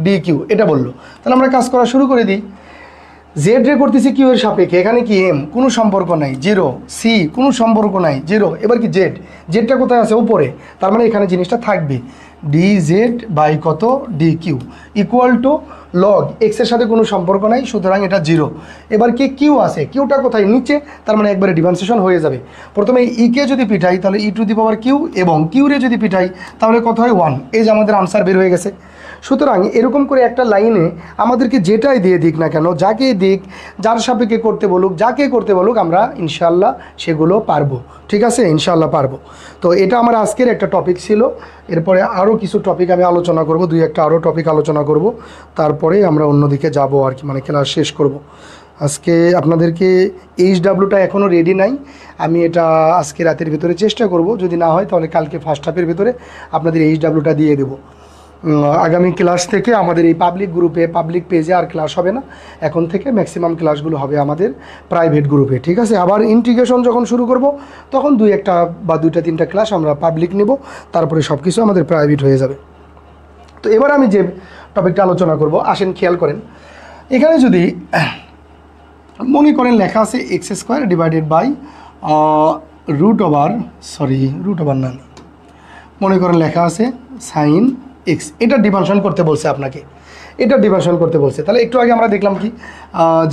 ডিকিউ, এটা বললো। তাহলে আমরা কাজ করা শুরু করে দিই। জেড রে করতেছি কিউ এর সাপেক্ষে, এখানে কি এম কোনো সম্পর্ক নাই, জিরো, সি কোনো সম্পর্ক নাই, জিরো। এবার কি জেড, জেডটা কোথায় আছে উপরে, তার মানে এখানে জিনিসটা থাকবে ডি জেড বাই কত D Q equal to log এক্সের সাথে কোনো সম্পর্ক নাই, সুতরাং এটা জিরো। এবার কি কিউ আছে, কিউটা কোথায় নিচে, তার মানে একবারে ডিফারেন্সিয়েশন হয়ে যাবে। প্রথমে ইকে যদি পিঠাই তাহলে ই টু দি পাওয়ার কিউ, এবং কিউরে যদি পিঠাই তাহলে কত হয় 1। এই যে আমাদের আনসার বের হয়ে গেছে। সুতরাং এরকম করে একটা লাইনে আমাদেরকে যেটাই দিয়ে দিক না কেন, যাকে দিক, যার সাপেক্ষে করতে বলুক, যাকে করতে বলুক, আমরা ইনশাল্লাহ সেগুলো পারবো। ঠিক আছে, ইনশাল্লাহ পারবো। তো এটা আমার আজকের একটা টপিক ছিল। এরপরে আরও কিছু টপিক আমি আলোচনা করব, দুই একটা আরও টপিক আলোচনা করব, তারপরে আমরা অন্যদিকে যাব আর কি, মানে ক্লাস শেষ করব। আজকে আপনাদেরকে এইচডাব্লিউটা এখনও রেডি নাই, আমি এটা আজকে রাতের ভিতরে চেষ্টা করব, যদি না হয় তাহলে কালকে ফার্স্ট হাফের ভিতরে আপনাদের এইচডাব্লিউটা দিয়ে দেবো। আগামী ক্লাস থেকে আমাদের এই পাবলিক গ্রুপে, পাবলিক পেজে আর ক্লাস হবে না, এখন থেকে ম্যাক্সিমাম ক্লাসগুলো হবে আমাদের প্রাইভেট গ্রুপে। ঠিক আছে, আবার ইন্টিগ্রেশন যখন শুরু করব তখন দুই একটা বা দুইটা তিনটা ক্লাস আমরা পাবলিক নেব, তারপরে সব কিছু আমাদের প্রাইভেট হয়ে যাবে। তো এবার আমি যে টপিকটা আলোচনা করব, আসেন খেয়াল করেন। এখানে যদি মনে করেন লেখা আছে X square divided by root over না, মনে করেন লেখা আছে সাইন এক্স, এটা ডিভানশন করতে বলছে আপনাকে, এটা ডিভানশন করতে বলছে। তাহলে একটু আগে আমরা দেখলাম কি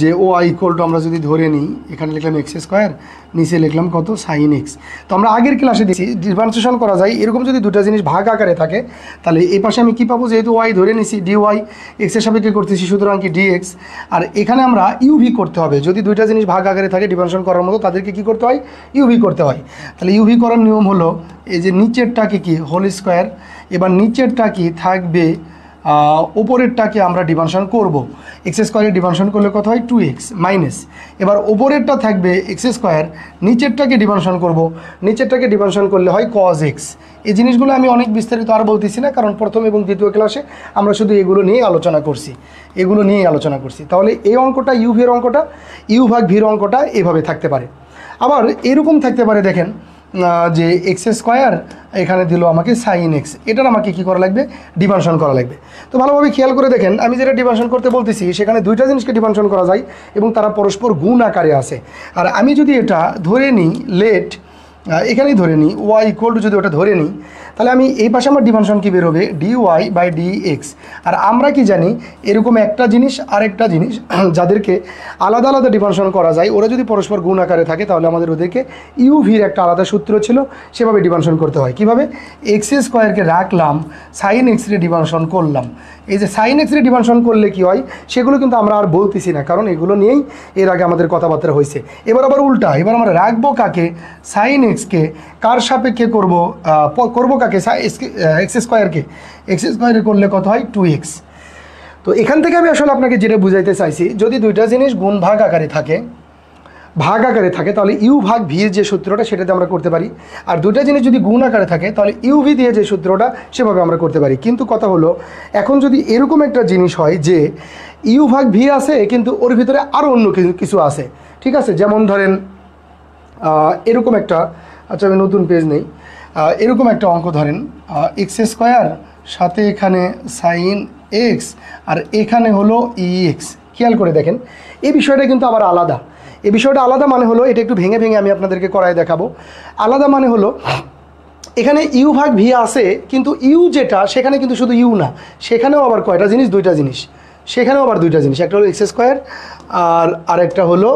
যে ও আই ইকুয়াল টু আমরা যদি ধরে নিই, এখানে লিখলাম এক্স স্কোয়ার, নিচে লিখলাম কত সাইন এক্স। তো আমরা আগের ক্লাসে দেখছি ডিফারেন্সিয়েশন করা যায় এরকম যদি দুটো জিনিস ভাগ আকারে থাকে, তাহলে এই পাশে আমি কী পাবো, যেহেতু ওয়াই ধরে নিছি ডি ওয়াই, এক্সের সাপেক্ষে করতেছি, সুতরাং কি ডি এক্স। আর এখানে আমরা ইউভি করতে হবে, যদি দুইটা জিনিস ভাগ আকারে থাকে ডিফারেন্সিয়েশন করার মতো, তাদেরকে কী করতে হয়, ইউভি করতে হয়। তাহলে ইউভি করার নিয়ম হলো এই যে নিচেরটাকে কি হোল স্কোয়ার, এবার নিচেরটা কি থাকবে, ওপরেরটাকে আমরা ডিভানশন করব, এক্স স্কোয়ারে ডিভানশন করলে কত হয় 2x মাইনাস, এবার ওপরেরটা থাকবে এক্স স্কোয়ার, নিচেরটাকে ডিভানশন করব, নিচেরটাকে ডিভানশন করলে হয় cos x। এই জিনিসগুলো আমি অনেক বিস্তারিত আর বলতেছি না, কারণ প্রথম এবং দ্বিতীয় ক্লাসে আমরা শুধু এগুলো নিয়েই আলোচনা করছি। তাহলে এই অঙ্কটা ইউ ভির অঙ্কটা, ইউ ভাগ ভির অঙ্কটা এভাবে থাকতে পারে। আবার এরকম থাকতে পারে, দেখেন যে এক্স স্কোয়ার এখানে দিল আমাকে সাইন এক্স, এটার আমাকে কী করা লাগবে, ডিভানশন করা লাগবে। তো ভালোভাবে খেয়াল করে দেখেন, আমি যেটা ডিভানশন করতে বলতেছি সেখানে দুইটা জিনিসকে ডিভানশন করা যায় এবং তারা পরস্পর গুণ আকারে আছে। আর আমি যদি এটা ধরে নিই লেট, এখানেই ধরে নিই ওয়াই ইকুয়াল টু, যদি ওটা ধরে নিই তাহলে আমি এই পাশে আমার ডিভানশন কী বের হবে, D Y by D x. আর আমরা কি জানি, এরকম একটা জিনিস আরেকটা জিনিস যাদেরকে আলাদা আলাদা ডিভানশন করা যায়, ওরা যদি পরস্পর গুণ আকারে থাকে তাহলে আমাদের ওদেরকে ইউভির একটা আলাদা সূত্র ছিল, সেভাবে ডিভানশন করতে হয়। কীভাবে, এক্স স্কোয়ারকে রাখলাম, সাইন এক্স রে ডিভানশন করলাম। এই যে সাইন এক্স রে ডিভানশন করলে কি হয়, সেগুলো কিন্তু আমরা আর বলতেছি না, কারণ এগুলো নিয়েই এর আগে আমাদের কথাবার্তা হয়েছে। এবার আবার উল্টা, এবার আমরা রাখবো কাকে, সাইন এক্সকে, কার সাপেক্ষে করবো কাকে, এক্স স্কোয়ারে করলে কত হয় 2x। তো এখান থেকে আমি আসলে আপনাকে যেটা বুঝাইতে চাইছি, যদি দুইটা জিনিস গুণ ভাগ আকারে থাকে তাহলে ইউ ভাগ ভি এর যে সূত্রটা সেটাতে আমরা করতে পারি, আর দুইটা জিনিস যদি গুণ আকারে থাকে তাহলে ইউভি দিয়ে যে সূত্রটা সেভাবে আমরা করতে পারি। কিন্তু কথা হলো, এখন যদি এরকম একটা জিনিস হয় যে ইউ ভাগ ভি আছে কিন্তু ওর ভিতরে আরও অন্য কিছু আছে, ঠিক আছে, যেমন ধরেন এরকম একটা, আচ্ছা আমি নতুন পেজ নেই, এরকম একটা অঙ্ক ধরেন এক্স স্কোয়ার সাথে এখানে সাইন এক্স আর এখানে হলো ই এক্স। খেয়াল করে দেখেন এই বিষয়টা কিন্তু আবার আলাদা। এই বিষয়টা আলাদা মানে হলো, এটা একটু ভেঙে ভেঙে আমি আপনাদেরকে করায় দেখাবো। আলাদা মানে হলো এখানে ইউ ভাগ ভি আছে, কিন্তু ইউ যেটা সেখানে কিন্তু শুধু ইউ না, সেখানেও আবার কয়টা জিনিস, দুইটা জিনিস, সেখানেও আবার দুইটা জিনিস, একটা হলো এক্স স্কোয়ার আর আরেকটা হলো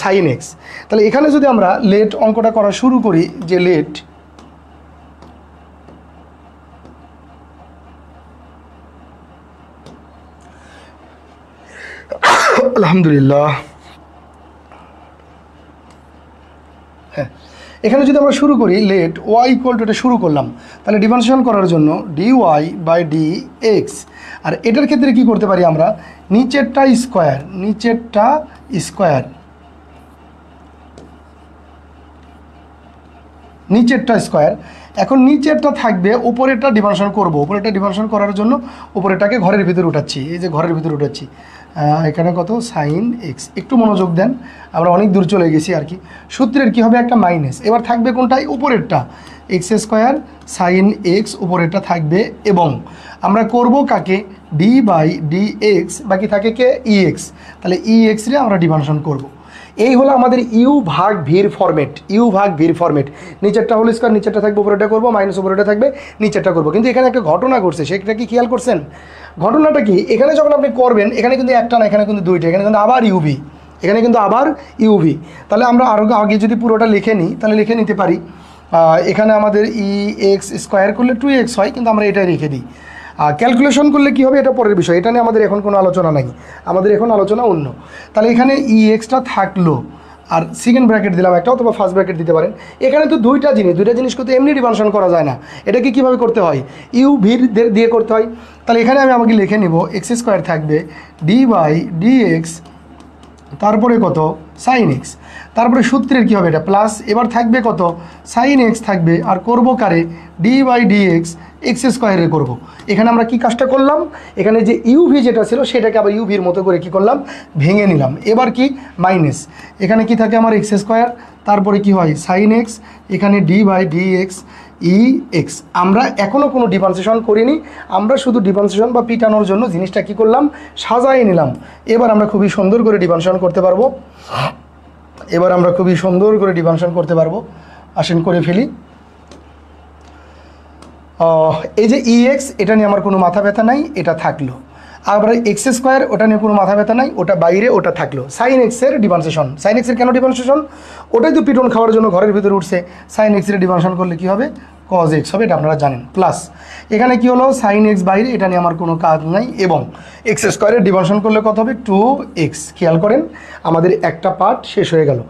সাইন এক্স। তাহলে এখানে যদি আমরা লেট অঙ্কটা করা শুরু করি, যে লেট আলহামদুলিল্লাহ, হ্যাঁ, এখানে যদি আমরা শুরু করি লেট ওয়াই ইকুয়াল টু, এটা শুরু করলাম, তাহলে ডিফারেন্সিয়েশন করার জন্য d Y by D x. আর এটার ক্ষেত্রে কি করতে পারি আমরা, নিচেরটা স্কোয়ার নিচেরটা স্কোয়ার। এখন নিচেরটা থাকবে, উপরেরটা ডিভানশন করব। উপরেরটা ডিভানশন করার জন্য উপরেরটাকে ঘরের ভিতরে উঠাচ্ছি, এই যে ঘরের ভিতরে উঠাচ্ছি। এখানে কত সাইন এক্স, একটু মনোযোগ দেন, আমরা অনেক দূর চলে গেছি আর কি। সূত্রের কী হবে, একটা মাইনাস। এবার থাকবে কোনটাই, উপরেরটা এক্স স্কোয়ার সাইন এক্স, উপরেরটা থাকবে। এবং আমরা করব কাকে, ডি বাই ডি এক্স, বাকি থাকে কে ই এক্স, তাহলে ই এক্স রে আমরা ডিভানশন করব। এই হলো আমাদের ইউ ভাগ ভির ফরম্যাট, ইউ ভাগ ভির ফরম্যাট। নিচেরটা হোল স্কোয়ার, নিচেরটা থাকবে, উপরেটা করবো, মাইনাস উপরেটা থাকবে, নিচেরটা করবো। কিন্তু এখানে একটা ঘটনা ঘটছে, সেটা কি খেয়াল করছেন? ঘটনাটা কি, এখানে যখন আপনি করবেন, এখানে কিন্তু একটা না, এখানে কিন্তু দুইটা, এখানে কিন্তু আবার ইউভি, এখানে কিন্তু আবার ইউভি। তাহলে আমরা আরও আগে যদি পুরোটা লিখে নিই, তাহলে লিখে নিতে পারি, এখানে আমাদের ই এক্স স্কোয়ার করলে 2x হয়, কিন্তু আমরা এটাই রেখে দিই। ক্যালকুলেশন করলে কী হবে এটা পরের বিষয়, এটা নিয়ে আমাদের এখন কোনো আলোচনা নাই, আমাদের এখন আলোচনা অন্য। তাহলে এখানে ই এক্সটা থাকলো, আর সেকেন্ড ব্র্যাকেট দিলাম একটা, অথবা ফার্স্ট ব্র্যাকেট দিতে পারেন। এখানে তো দুইটা জিনিস কিন্তু এমনি ডিভানশন করা যায় না, এটাকে কীভাবে করতে হয়, ইউ ভির দিয়ে করতে হয়। তাহলে এখানে আমি আমাকে লিখে নিব এক্স স্কোয়ার থাকবে ডি বাই ডি এক্স, তারপরে কত সাইন এক্স, তারপরে সূত্রের কী হবে এটা প্লাস, এবার থাকবে কত সাইন এক্স থাকবে, আর করবো কারে D by D X, X স্কোয়ারে করবো। এখানে আমরা কি কাজটা করলাম, এখানে যে ইউভি যেটা ছিল সেটাকে আবার ইউভির মতো করে কি করলাম, ভেঙে নিলাম। এবার কি মাইনাস, এখানে কি থাকে আমার এক্স স্কোয়ার, তারপরে কি হয় সাইন এক্স, এখানে D by D X E X. আমরা এখনও কোনো ডিফারেন্সিয়েশন করিনি, আমরা শুধু ডিফারেন্সিয়েশন বা পিটানোর জন্য জিনিসটা কি করলাম, সাজাই নিলাম। এবার আমরা খুবই সুন্দর করে ডিফারেন্সিয়েশন করতে পারবো, এবার আমরা খুবই সুন্দর করে ডিফারেন্সিয়েশন করতে পারবো। আসেন করে ফেলি। এই যে ই এক্স, এটা নিয়ে আমার কোনো মাথা ব্যথা নাই, এটা থাকলো। আবার এক্স স্কোয়ার, ওটা নিয়ে কোনো মাথা ব্যথা নাই, ওটা বাইরে, ওটা থাকলো। সাইন এক্সের ডিফারেন্সিয়েশন, সাইন এক্সের কেন ডিফারেন্সিয়েশন, ওটাই তো পিটন খাওয়ার জন্য ঘরের ভিতরে উঠছে। সাইন এক্সের ডিফারেন্সিয়েশন করলে কী হবে, কজ এক্স হবে, এটা আপনারা জানেন। প্লাস এখানে কি হলো সাইন এক্স বাইরে, এটা নিয়ে আমার কোনো কাজ নাই। এবং এক্স স্কোয়ারের ডিভানশন করলে কত হবে 2x, খেয়াল করেন আমাদের একটা পার্ট শেষ হয়ে গেল।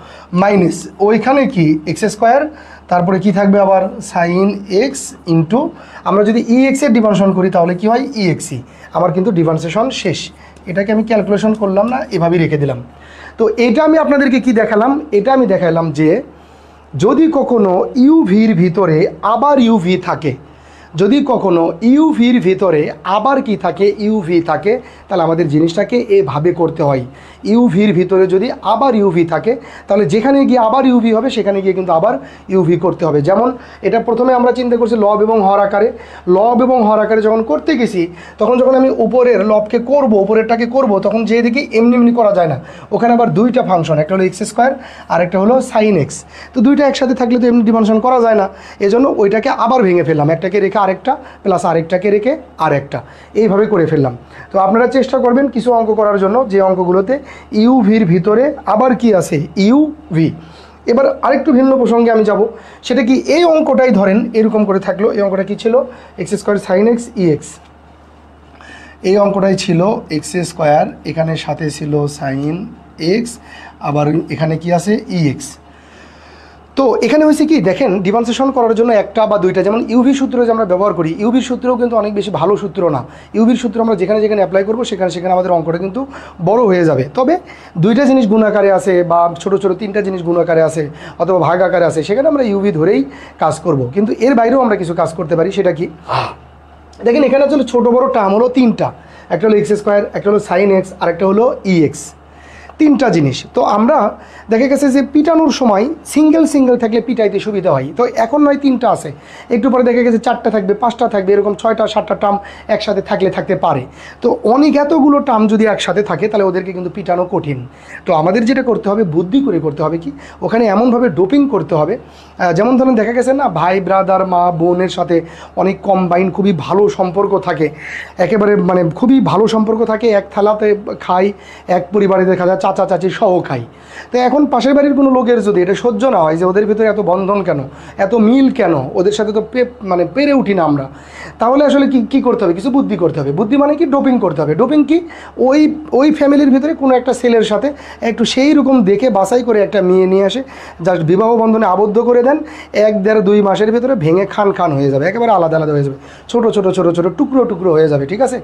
মাইনাস ওইখানে কি এক্স স্কোয়ার, তারপরে কি থাকবে আবার সাইন এক্স ইন্টু, আমরা যদি ই এক্সের ডিভানশন করি তাহলে কি হয় ই এক্সই, আমার কিন্তু ডিভান্সেশন শেষ। এটাকে আমি ক্যালকুলেশন করলাম না, এভাবেই রেখে দিলাম। তো এটা আমি আপনাদেরকে কি দেখালাম, এটা আমি দেখালাম যে যদি কখনো ইউভির ভিতরে আবার ইউভি থাকে, যদি কখনো ইউভির ভিতরে আবার কি থাকে ইউভি থাকে, তাহলে আমাদের জিনিসটাকে এভাবে করতে হয়। ইউভির ভিতরে যদি আবার ইউভি থাকে, তাহলে যেখানে গিয়ে আবার ইউভি হবে সেখানে গিয়ে কিন্তু আবার ইউভি করতে হবে। যেমন এটা প্রথমে আমরা চিন্তা করছি লব এবং হর আকারে, লব এবং হর আকারে যখন করতে গেছি, তখন যখন আমি উপরের লবকে করব, উপরেরটাকে করব, তখন যেদিকে এমনি এমনি করা যায় না, ওখানে আবার দুইটা ফাংশন, একটা হলো এক্স স্কোয়ার আর একটা হলো সাইন এক্স। তো দুইটা একসাথে থাকলে তো এমনি ডিভানশন করা যায় না, এজন্য ওইটাকে আবার ভেঙে ফেললাম, একটাকে রেখে আরেকটা, প্লাস আরেকটাকে রেখে আরেকটা, এইভাবে করে ফেললাম। তো আপনারা চেষ্টা করবেন কিছু অঙ্ক করার জন্য যে অঙ্কগুলোতে ইউভির ভিতরে আবার কি আছে ইউভি। এবার আরেকটু ভিন্ন প্রসঙ্গে আমি যাব, সেটা কি এই অঙ্কটাই ধরেন এরকম করে থাকলো। এই অঙ্কটা কি ছিল, x square sine x E x, এই অঙ্কটাই ছিল এক্স স্কোয়ার, এখানে সাথে ছিল সাইন এক্স, আবার এখানে কি আছে ই এক্স। তো এখানে হয়েছে কি দেখেন, ডিফারেন্সিয়েশন করার জন্য একটা বা দুইটা, যেমন ইউভি সূত্র যে আমরা ব্যবহার করি, ইউভির সূত্রও কিন্তু অনেক বেশি ভালো সূত্র না। ইউভির সূত্র আমরা যেখানে যেখানে অ্যাপ্লাই করবো সেখানে সেখানে আমাদের অঙ্কটা কিন্তু বড় হয়ে যাবে। তবে দুইটা জিনিস গুণাকারে আছে বা ছোটো ছোটো তিনটা জিনিস গুণাকারে আছে অথবা ভাগ আকারে আছে, সেখানে আমরা ইউভি ধরেই কাজ করব। কিন্তু এর বাইরেও আমরা কিছু কাজ করতে পারি, সেটা কি দেখেন, এখানে আসলে ছোটো বড়ো টার্ম হলো তিনটা, একটা হলো এক্স স্কোয়ার, একটা হলো সাইন এক্স, আর একটা হলো ই এক্স, তিনটা জিনিস। তো আমরা দেখা গেছে যে পিটানোর সময় সিঙ্গেল সিঙ্গেল থাকলে পিটাইতে সুবিধা হয়, তো এখন নয় তিনটা আছে, একটু পরে দেখা গেছে চারটা থাকবে, পাঁচটা থাকবে, এরকম 6টা 7টা টার্ম একসাথে থাকতে পারে। তো অনেক এতগুলো টার্ম যদি একসাথে থাকে তাহলে ওদেরকে কিন্তু পিটানো কঠিন। তো আমাদের যেটা করতে হবে বুদ্ধি করে করতে হবে কি, ওখানে এমনভাবে ডোপিং করতে হবে, যেমন ধরেন দেখা গেছে না ভাই ব্রাদার মা বোনের সাথে অনেক কম্বাইন খুবই ভালো সম্পর্ক থাকে, একেবারে মানে খুবই ভালো সম্পর্ক থাকে, এক থালাতে খাই, এক পরিবারে দেখা যায় চাচা চাচি সহ খাই। তো এখন পাশের বাড়ির কোনো লোকের যদি এটা সহ্য না হয় যে ওদের ভিতরে এত বন্ধন কেন, এত মিল কেন, ওদের সাথে তো পেরে উঠি না আমরা, তাহলে আসলে কি করতে হবে, কিছু বুদ্ধি করতে হবে। বুদ্ধি মানে কি, ডোপিং করতে হবে। ডোপিং কি, ওই ফ্যামিলির ভিতরে কোনো একটা ছেলের সাথে একটু সেই রকম দেখে বাছাই করে একটা মেয়ে নিয়ে আসে, জাস্ট বিবাহ বন্ধনে আবদ্ধ করে দেন, 1-1.5-2 মাসের ভিতরে ভেঙে খান হয়ে যাবে, একেবারে আলাদা আলাদা হয়ে যাবে, ছোটো ছোটো ছোটো ছোটো টুকরো টুকরো হয়ে যাবে, ঠিক আছে।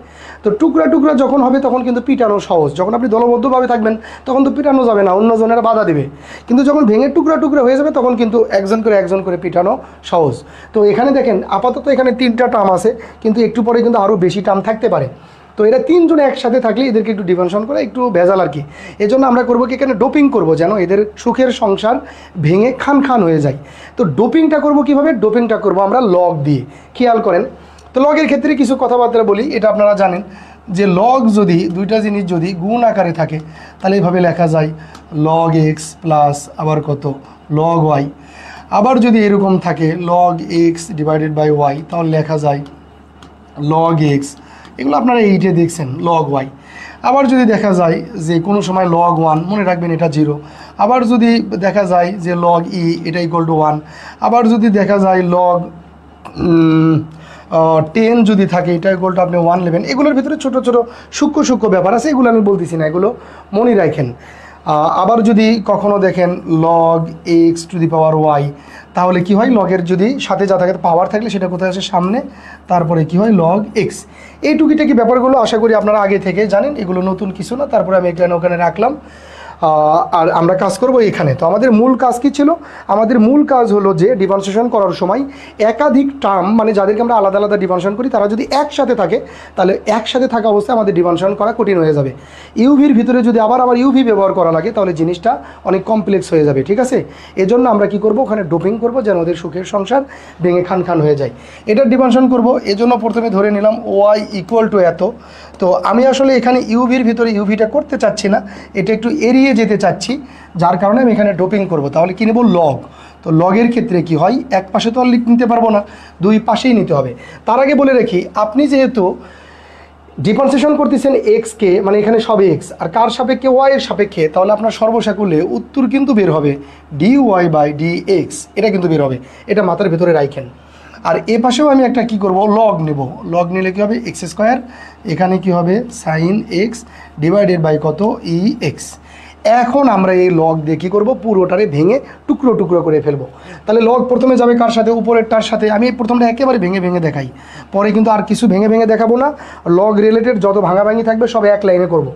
তো টুকরা টুকরা যখন হবে তখন কিন্তু পিটানো সহজ। যখন আপনি দলবদ্ধভাবে থাকবেন তখন তো পিটানো যাবে না, অন্যজনেরা বাধা দেবে। কিন্তু যখন ভেঙে টুকরা টুকরা হয়ে যাবে তখন কিন্তু একজন করে পিটানো সহজ। তো এখানে দেখেন আপাতত এখানে 3টা টার্ম আছে, কিন্তু একটু পরে কিন্তু আরও বেশি টার্ম থাকতে পারে। তো এরা 3 জনে একসাথে থাকলে এদেরকে একটু ডিফেনশন করে একটু ভেজাল আর কি। এজন্য আমরা করবো কি, এখানে ডোপিং করব যেন এদের সুখের সংসার ভেঙে খান খান হয়ে যায়। তো ডোপিংটা করব কিভাবে? ডোপিংটা করব আমরা লগ দিয়ে। খেয়াল করেন, তো লগের ক্ষেত্রে কিছু কথাবার্তা বলি, এটা আপনারা জানেন যে লগ যদি দুইটা জিনিস যদি গুণ আকারে থাকে তাহলে এইভাবে লেখা যায় লগ এক্স প্লাস আবার কত লগ ওয়াই। আবার যদি এরকম থাকে log X divided by Y তাহলে লেখা যায় লগ এক্স, এগুলো আপনারা এইটে দেখছেন লগ ওয়াই। আবার যদি দেখা যায় যে কোনো সময় লগ 1, মনে রাখবেন এটা 0। আবার যদি দেখা যায় যে লগ ই এটা ইকুয়াল টু 1। আবার যদি দেখা যায় লগ 10 যদি থাকে এটা ইকুয়াল টু আপনি 1 নেবেন। এগুলোর ভিতরে ছোটো ছোটো সূক্ষ্ম ব্যাপার আছে, এগুলো আমি বলতেছি না, এগুলো মনে রাখেন। আবার যদি কখনো দেখেন log X to the power Y, তাহলে কি হয়, লগের যদি সাথে যা থাকে পাওয়ার থাকলে সেটা কোথায় আসে সামনে, তারপরে কি হয় লগ এক্স। এই টুকিটাকি ব্যাপারগুলো আশা করি আপনারা আগে থেকে জানেন, এগুলো নতুন কিছু না। তারপরে আমি এখানে ওখানে রাখলাম। আর আমরা কাজ করব এখানে। তো আমাদের মূল কাজ কি ছিল? আমাদের মূল কাজ হলো যে ডিফারেন্সিয়েশন করার সময় একাধিক টার্ম, মানে যাদেরকে আমরা আলাদা আলাদা ডিফারেন্সিয়েশন করি, তারা যদি একসাথে থাকে তাহলে একসাথে থাকা অবস্থায় আমাদের ডিফারেন্সিয়েশন করা কঠিন হয়ে যাবে। ইউভির ভিতরে যদি আবার ইউভি ব্যবহার করা লাগে তাহলে জিনিসটা অনেক কমপ্লেক্স হয়ে যাবে, ঠিক আছে? এজন্য আমরা কি করব, ওখানে ডোপিং করব যেন ওদের সুখের সংসার ভেঙে খান খান হয়ে যায়। এটার ডিফারেন্সিয়েশন করব, এজন্য প্রথমে ধরে নিলাম ওয়াই ইকুয়াল টু এত। তো আমি আসলে এখানে ইউভির ভিতরে ইউভিটা করতে চাচ্ছি না, এটা একটু এড়িয়ে যেতে চাচ্ছি, যার কারণে আমি এখানে ডোপিং করব। তাহলে কি নেব, লগ। তো লগের ক্ষেত্রে কি হয়, এক পাশে তো আর নিতে পারবো না, দুই পাশেই নিতে হবে। তার আগে বলে রাখি, আপনি যেহেতু ডিফারেন্সিয়েশন করতেছেন এক্সকে, মানে এখানে সব এক্স আর কার সাপেক্ষে, ওয়াই এর সাপেক্ষে, তাহলে আপনার সর্বসাকুল্যে উত্তর কিন্তু বের হবে D Y by D X, এটা কিন্তু বের হবে, এটা মাথার ভেতরে রাখেন। আর এ পাশেও আমি একটা কি করব, লগ নেব। লগ নিলে কি হবে এক্স স্কোয়ার, এখানে কি হবে সাইন এক্স ডিভাইডেড বাই কত ই এক্স। এখন আমরা এই লগ দিয়ে কী করবো, পুরোটারে ভেঙে টুকরো টুকরো করে ফেলবো। তাহলে লগ প্রথমে যাবে কার সাথে, উপরেরটার সাথে। আমি প্রথমটা একেবারে ভেঙে ভেঙে দেখাই, পরে কিন্তু আর কিছু ভেঙে ভেঙে দেখাবো না। লগ রিলেটেড যত ভাঙাভাঙি থাকবে সব এক লাইনে করব।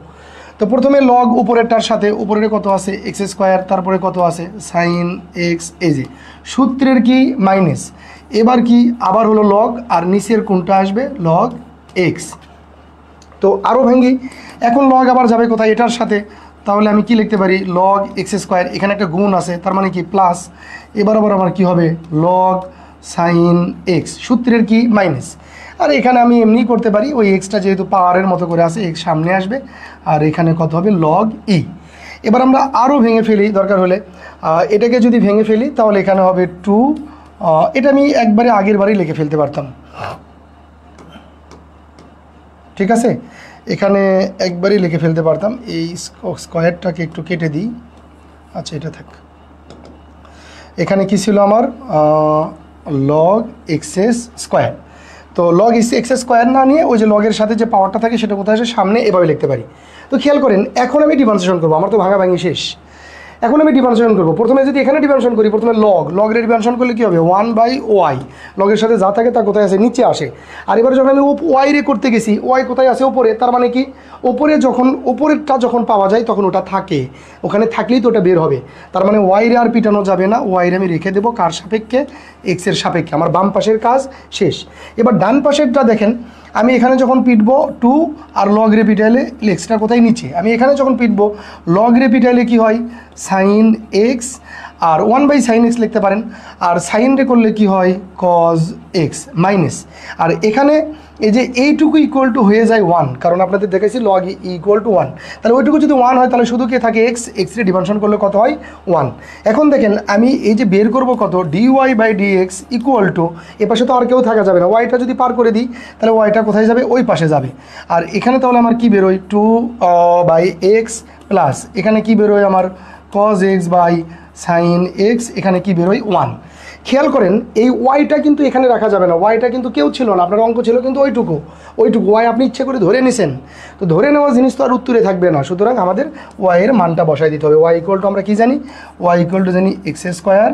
তো প্রথমে লগ উপরেরটার সাথে, উপরের কত আছে এক্স স্কোয়ার, তারপরে কত আছে সাইন এক্স, এই যে সূত্রের কি মাইনাস। এবার কি আবার হলো লগ, আর নিচের কোনটা আসবে লগ এক্স। তো আরও ভেঙ্গি, এখন লগ আবার যাবে কোথায়, এটার সাথে। তাহলে আমি কি লিখতে পারি, লগ এক্স স্কোয়ার, এখানে একটা গুণ আছে তার মানে কি প্লাস। এবার আবার আমার কি হবে লগ সাইন এক্স, সূত্রের কি মাইনাস। আর এখানে আমি এমনি করতে পারি, ওই এক্সটা যেহেতু পাওয়ারের মতো করে আছে এক্স সামনে আসবে, আর এখানে কত হবে লগ ই। এবার আমরা আরও ভেঙে ফেলি দরকার হলে, এটাকে যদি ভেঙে ফেলি তাহলে এখানে হবে 2, এটা আমি একবারে আগের বারেই লিখে ফেলতে পারতাম, ঠিক আছে? এখানে একবারই লিখে ফেলতে পারতাম। এই স্কোয়ারটাকে একটু কেটে দিই, আচ্ছা এটা থাক। এখানে কি ছিল আমার লগ এক্স স্কোয়ার। তো লগ এক্স স্কোয়ার না নিয়ে ওই যে লগের সাথে যে পাওয়ারটা থাকে সেটা কোথায় আসে সামনে, এভাবে লিখতে পারি। তো খেয়াল করেন, এখন আমি ডিফারেন্সিয়েশন করবো, আমার তো ভাঙাভাঙি শেষ। এখন আমি ডিফারেন্সিয়েশন করবো, প্রথমে যদি এখানে ডিফারেন্সিয়েশন করি, প্রথমে লগের ডিফারেন্সিয়েশন করলে কী হবে 1 বাই ওয়াই, লগের সাথে যা থাকে তা কোথায় আসে নিচে আসে। আর এবার যখন আমি ওয়াই রে করতে গেছি, ওয়াই কোথায় আসে ওপরে, তার মানে কি ওপরে যখন ওপরেরটা যখন পাওয়া যায় তখন ওটা থাকে, ওখানে থাকলেই তো ওটা বের হবে। তার মানে ওয়াই রে আর পিটানো যাবে না, ওয়াই রে আমি রেখে দেবো কার সাপেক্ষে, এক্সের সাপেক্ষে। আমার বাম পাশের কাজ শেষ। এবার ডান পাশেরটা দেখেন, আমি এখানে যখন পিটবো 2 আর লগ রে পিটাইলে এক্সটা কোথায় নিচে, আমি এখানে যখন পিটবো লগ রে পিটাইলে কী হয় সাইন এক্স, আর 1 বাই সাইন এক্স লিখতে পারেন। আর সাইন রে করলে কি হয় কজ এক্স মাইনাস। আর এখানে এই যে এইটুকু ইকুয়াল টু হয়ে যায় 1, কারণ আপনাদের দেখেছি লগ ইকুয়াল টু 1, তাহলে ওইটুকু যদি 1 হয় তাহলে শুধু কে থাকে এক্স, এক্সরে ডিফারেন্সিয়েশন করলে কত হয় 1। এখন দেখেন আমি এই যে বের করব কত d Y by D x equal to, এ পাশে তো আর কেউ থাকা যাবে না, ওয়াইটা যদি পার করে দিই তাহলে ওয়াইটা কোথায় যাবে ওই পাশে যাবে। আর এখানে তাহলে আমার কি বেরোয় 2 বাই এক্স প্লাস এখানে কি বেরোয় আমার cos X by sine X, এখানে কি বেরোয় 1। খেয়াল করেন এই ওয়াইটা কিন্তু এখানে রাখা যাবে না, ওয়াইটা কিন্তু কেউ ছিল না, আপনার অঙ্ক ছিল কিন্তু ওইটুকু ওয়াই আপনি ইচ্ছে করে ধরে নিছেন। তো ধরে নেওয়া জিনিস তো আর উত্তরে থাকবে না, সুতরাং আমাদের ওয়াইয়ের মানটা বসাই দিতে হবে। ওয়াই ইকুয়াল টু আমরা কি জানি, ওয়াই ইকুয়াল টু জানি X square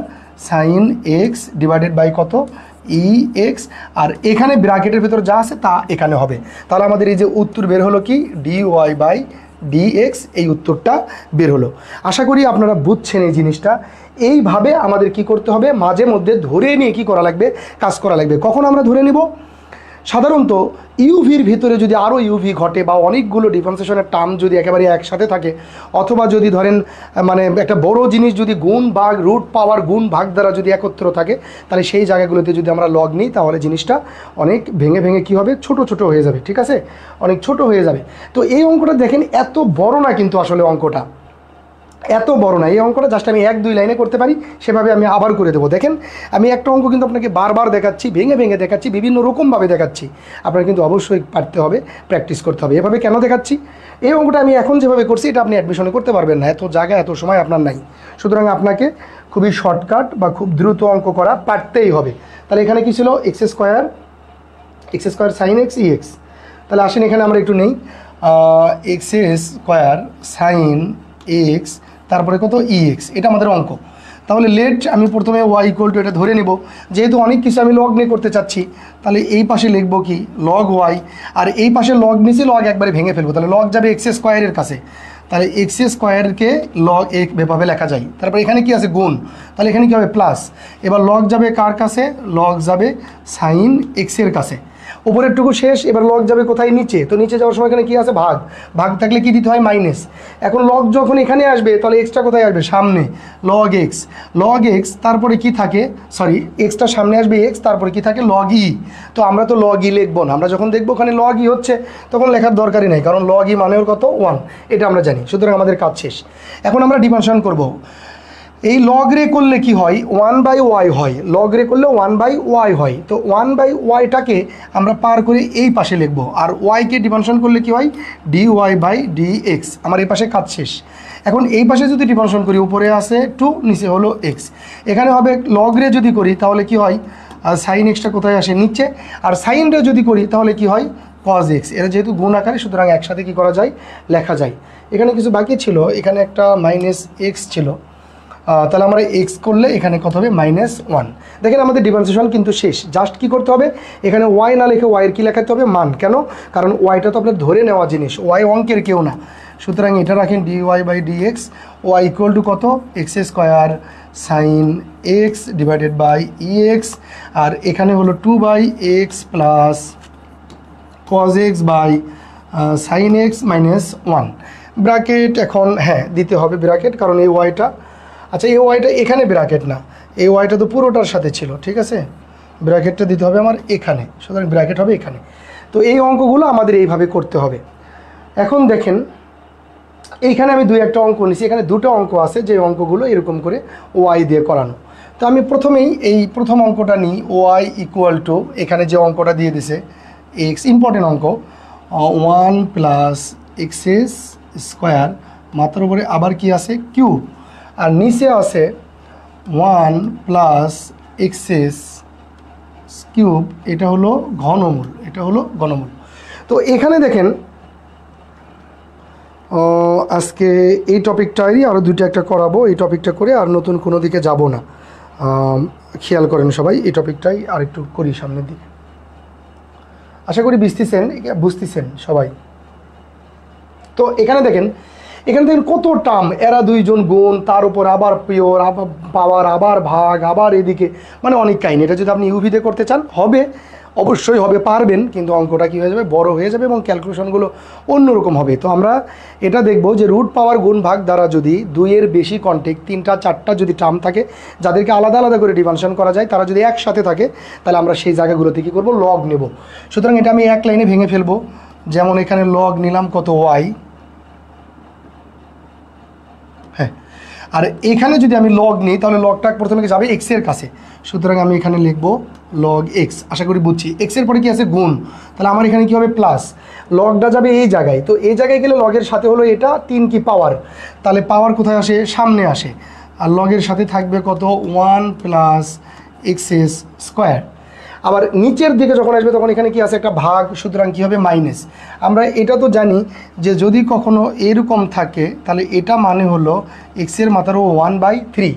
sine x divided by কত ই এক্স, আর এখানে ব্র্যাকেটের ভিতর যা আছে তা এখানে হবে। তাহলে আমাদের এই যে উত্তর বের হলো কি ডি ওয়াই বাই dx এই উত্তরটা বের হলো। আশা করি আপনারা বুঝছেন এই জিনিসটা। এইভাবে আমাদের কি করতে হবে, মাঝে মধ্যে ধরে নিয়ে কি করা লাগবে, কাজ করা লাগবে। কখন আমরা ধরে নিব, সাধারণত ইউভির ভিতরে যদি আরও ইউভি ঘটে বা অনেকগুলো ডিফারেন্সিয়েশনের টার্ম যদি একেবারে একসাথে থাকে, অথবা যদি ধরেন মানে একটা বড় জিনিস যদি গুণ ভাগ রুট পাওয়ার গুণ ভাগ দ্বারা যদি একত্র থাকে, তাহলে সেই জায়গাগুলোতে যদি আমরা লগ নিই তাহলে জিনিসটা অনেক ভেঙে ভেঙে কী হবে, ছোট ছোট হয়ে যাবে, ঠিক আছে, অনেক ছোট হয়ে যাবে। তো এই অঙ্কটা দেখেন এত বড় না, কিন্তু আসলে অঙ্কটা এত বড় না। এই অঙ্কটা জাস্ট আমি 1-2 লাইনে করতে পারি, সেভাবে আমি আবার করে দেবো। দেখেন আমি একটা অঙ্ক কিন্তু আপনাকে বারবার দেখাচ্ছি, ভেঙে ভেঙে দেখাচ্ছি, বিভিন্ন রকমভাবে দেখাচ্ছি। আপনার কিন্তু অবশ্যই পারতে হবে, প্র্যাকটিস করতে হবে। এভাবে কেন দেখাচ্ছি, এই অঙ্কটা আমি এখন যেভাবে করছি এটা আপনি অ্যাডমিশনে করতে পারবেন না, এত জায়গা এত সময় আপনার নাই। সুতরাং আপনাকে খুবই শর্টকাট বা খুব দ্রুত অঙ্ক করা পারতেই হবে। তাহলে এখানে কি ছিল, x square sine x E x. তাহলে আসেন এখানে আমরা একটু নেই, এক্স স্কোয়ার সাইন এক্স তারপরে কত ইএক্স, এটা আমাদের অঙ্ক। তাহলে লেট আমি প্রথমে ওয়াই ইকুয়াল টু এটা ধরে নেব, যেহেতু অনেক কিছু আমি লগ নিয়ে করতে চাচ্ছি, তাহলে এই পাশে লিখবো কি লগ ওয়াই, আর এই পাশে লগ নিচে লগ একবারে ভেঙে ফেলবো, তাহলে লগ যাবে এক্স স্কোয়ারের কাছে, তাহলে এক্স স্কোয়ারকে লগ এভাবে লেখা যায়। তারপর এখানে কি আছে গুণ, তাহলে এখানে কী হবে প্লাস। এবার লগ যাবে কার কাছে, লগ যাবে সাইন এক্সের কাছে। উপরের টুকু শেষ, এবার লগ যাবে কোথায়, নিচে। তো নিচে যাওয়ার সময় এখানে কী আছে ভাগ, ভাগ থাকলে কি দিতে হয় মাইনাস। এখন লগ যখন এখানে আসবে তাহলে এক্সটা কোথায় আসবে, সামনে, লগ এক্স তারপরে কি থাকে, সরি এক্সটা সামনে আসবে এক্স, তারপরে কি থাকে লগ ই। তো আমরা তো লগ ই লিখবো না, আমরা যখন দেখবো ওখানে লগ ই হচ্ছে তখন লেখার দরকারই নাই, কারণ লগ ই মানেও কত 1, এটা আমরা জানি। সুতরাং আমাদের কাজ শেষ। এখন আমরা ডিফারেন্সিয়েশন করব। এই লগ রে করলে কি হয়, 1/y হয়, লগ রে করলে 1/y হয়। তো 1/yটাকে আমরা পার করে এই পাশে লিখব, আর ওয়াইকে ডিফারেন্সিয়েশন করলে কি হয়, dy/dx। আমার এই পাশে কাজ শেষ। এখন এই পাশে যদি ডিফারেন্সিয়েশন করি, উপরে আছে 2, নিচে হলো x, এখানে হবে লগ রে যদি করি তাহলে কি হয়, সাইন এক্সটা কোথায় আসে, নিচে, আর সাইন রে যদি করি তাহলে কি হয় cos x। এরা যেহেতু গুণ আকারে, সুতরাং একসাথে কি করা যায়, লেখা যায়। এখানে কিছু বাকি ছিল, এখানে একটা -x ছিল, তাহলে আমরা এক্স করলে এখানে কত হবে -1। দেখেন আমাদের ডিফারেন্সিয়েশন কিন্তু শেষ। জাস্ট কি করতে হবে, এখানে ওয়াই না লিখে ওয়াইয়ের কি লেখাতে হবে, মান। কেন, কারণ ওয়াইটা তো আপনার ধরে নেওয়া জিনিস, ওয়াই অঙ্কের কেউ না। সুতরাং এটা রাখেন dy/dx, ওয়াই ইকুয়াল টু কত, x square sine x divided by e x, আর এখানে হলো 2/x plus cos x by sine x -1 bracket. এখন হ্যাঁ দিতে হবে ব্র্যাকেট, কারণ এই ওয়াইটা, আচ্ছা এই ওয়াইটা এখানে ব্র্যাকেট না, এই ওয়াইটা তো পুরোটার সাথে ছিল, ঠিক আছে, ব্র্যাকেটটা দিতে হবে আমার এখানে, সুতরাং ব্র্যাকেট হবে এখানে। তো এই অঙ্কগুলো আমাদের এইভাবে করতে হবে। এখন দেখেন এইখানে আমি 2-1টা অঙ্ক নিয়েছি, এখানে 2টা অঙ্ক আছে যে অঙ্কগুলো এরকম করে ওয়াই দিয়ে করানো। তো আমি প্রথমেই এই প্রথম অঙ্কটা নিই, ওয়াই ইকুয়াল টু এখানে যে অঙ্কটা দিয়ে দিছে এক্স, ইম্পর্টেন্ট অঙ্ক, 1 + x স্কোয়ার, মাত্র উপরে আবার কি আছে কিউব, আর নিচে আছে 1 + x কিউব, এটা হলো ঘনমূল, এটা হলো ঘনমূল। তো এখানে দেখেন আজকে এই টপিকটাই আরও 2-1টা করাবো, এই টপিকটা করে আর নতুন কোনো দিকে যাব না, খেয়াল করেন সবাই, এই টপিকটাই আর একটু করি সামনের দিকে। আশা করি বুঝতেছেন সবাই। তো এখানে দেখেন কত টার্ম, এরা দুইজন গুণ, তার উপর আবার পিওর, আবার পাওয়ার, আবার ভাগ, আবার এদিকে, মানে অনেক কাহিনী। এটা যদি আপনি ইউভিতে করতে চান হবে, অবশ্যই হবে, পারবেন, কিন্তু অঙ্কটা কী হয়ে যাবে, বড় হয়ে যাবে এবং ক্যালকুলেশনগুলো অন্যরকম হবে। তো আমরা এটা দেখব যে রুট পাওয়ার গুণ ভাগ দ্বারা যদি 2-এর বেশি কন্টেক্ট, 3-4টা যদি টার্ম থাকে, যাদেরকে আলাদা আলাদা করে ডিফারেন্সিয়েশন করা যায়, তারা যদি একসাথে থাকে, তাহলে আমরা সেই জায়গাগুলোতে কী করবো, লগ নেব। সুতরাং এটা আমি এক লাইনে ভেঙে ফেলবো। যেমন এখানে লগ নিলাম কত, ওয়াই, হ্যাঁ, আর এখানে যদি আমি লগ নিই তাহলে লগটা প্রথমে যাবে এক্সের কাছে, সুতরাং আমি এখানে লিখবো লগ এক্স। আশা করি বুঝছি। এক্সের পরে কি আছে গুণ, তাহলে আমার এখানে কী হবে প্লাস, লগটা যাবে এই জায়গায়, তো এই জায়গায় গেলে লগের সাথে হলো এটা 3 কি পাওয়ার, তাহলে পাওয়ার কোথায় আসে, সামনে আসে, আর লগের সাথে থাকবে কত 1 + x স্কোয়ার। আবার নিচের দিকে যখন আসবে তখন এখানে কি আছে একটা ভাগ, সুতরাং কি হবে মাইনাস। আমরা এটা তো জানি যে যদি কখনো এরকম থাকে তাহলে এটা মানে হলো এক্সের মাথারও 1/3,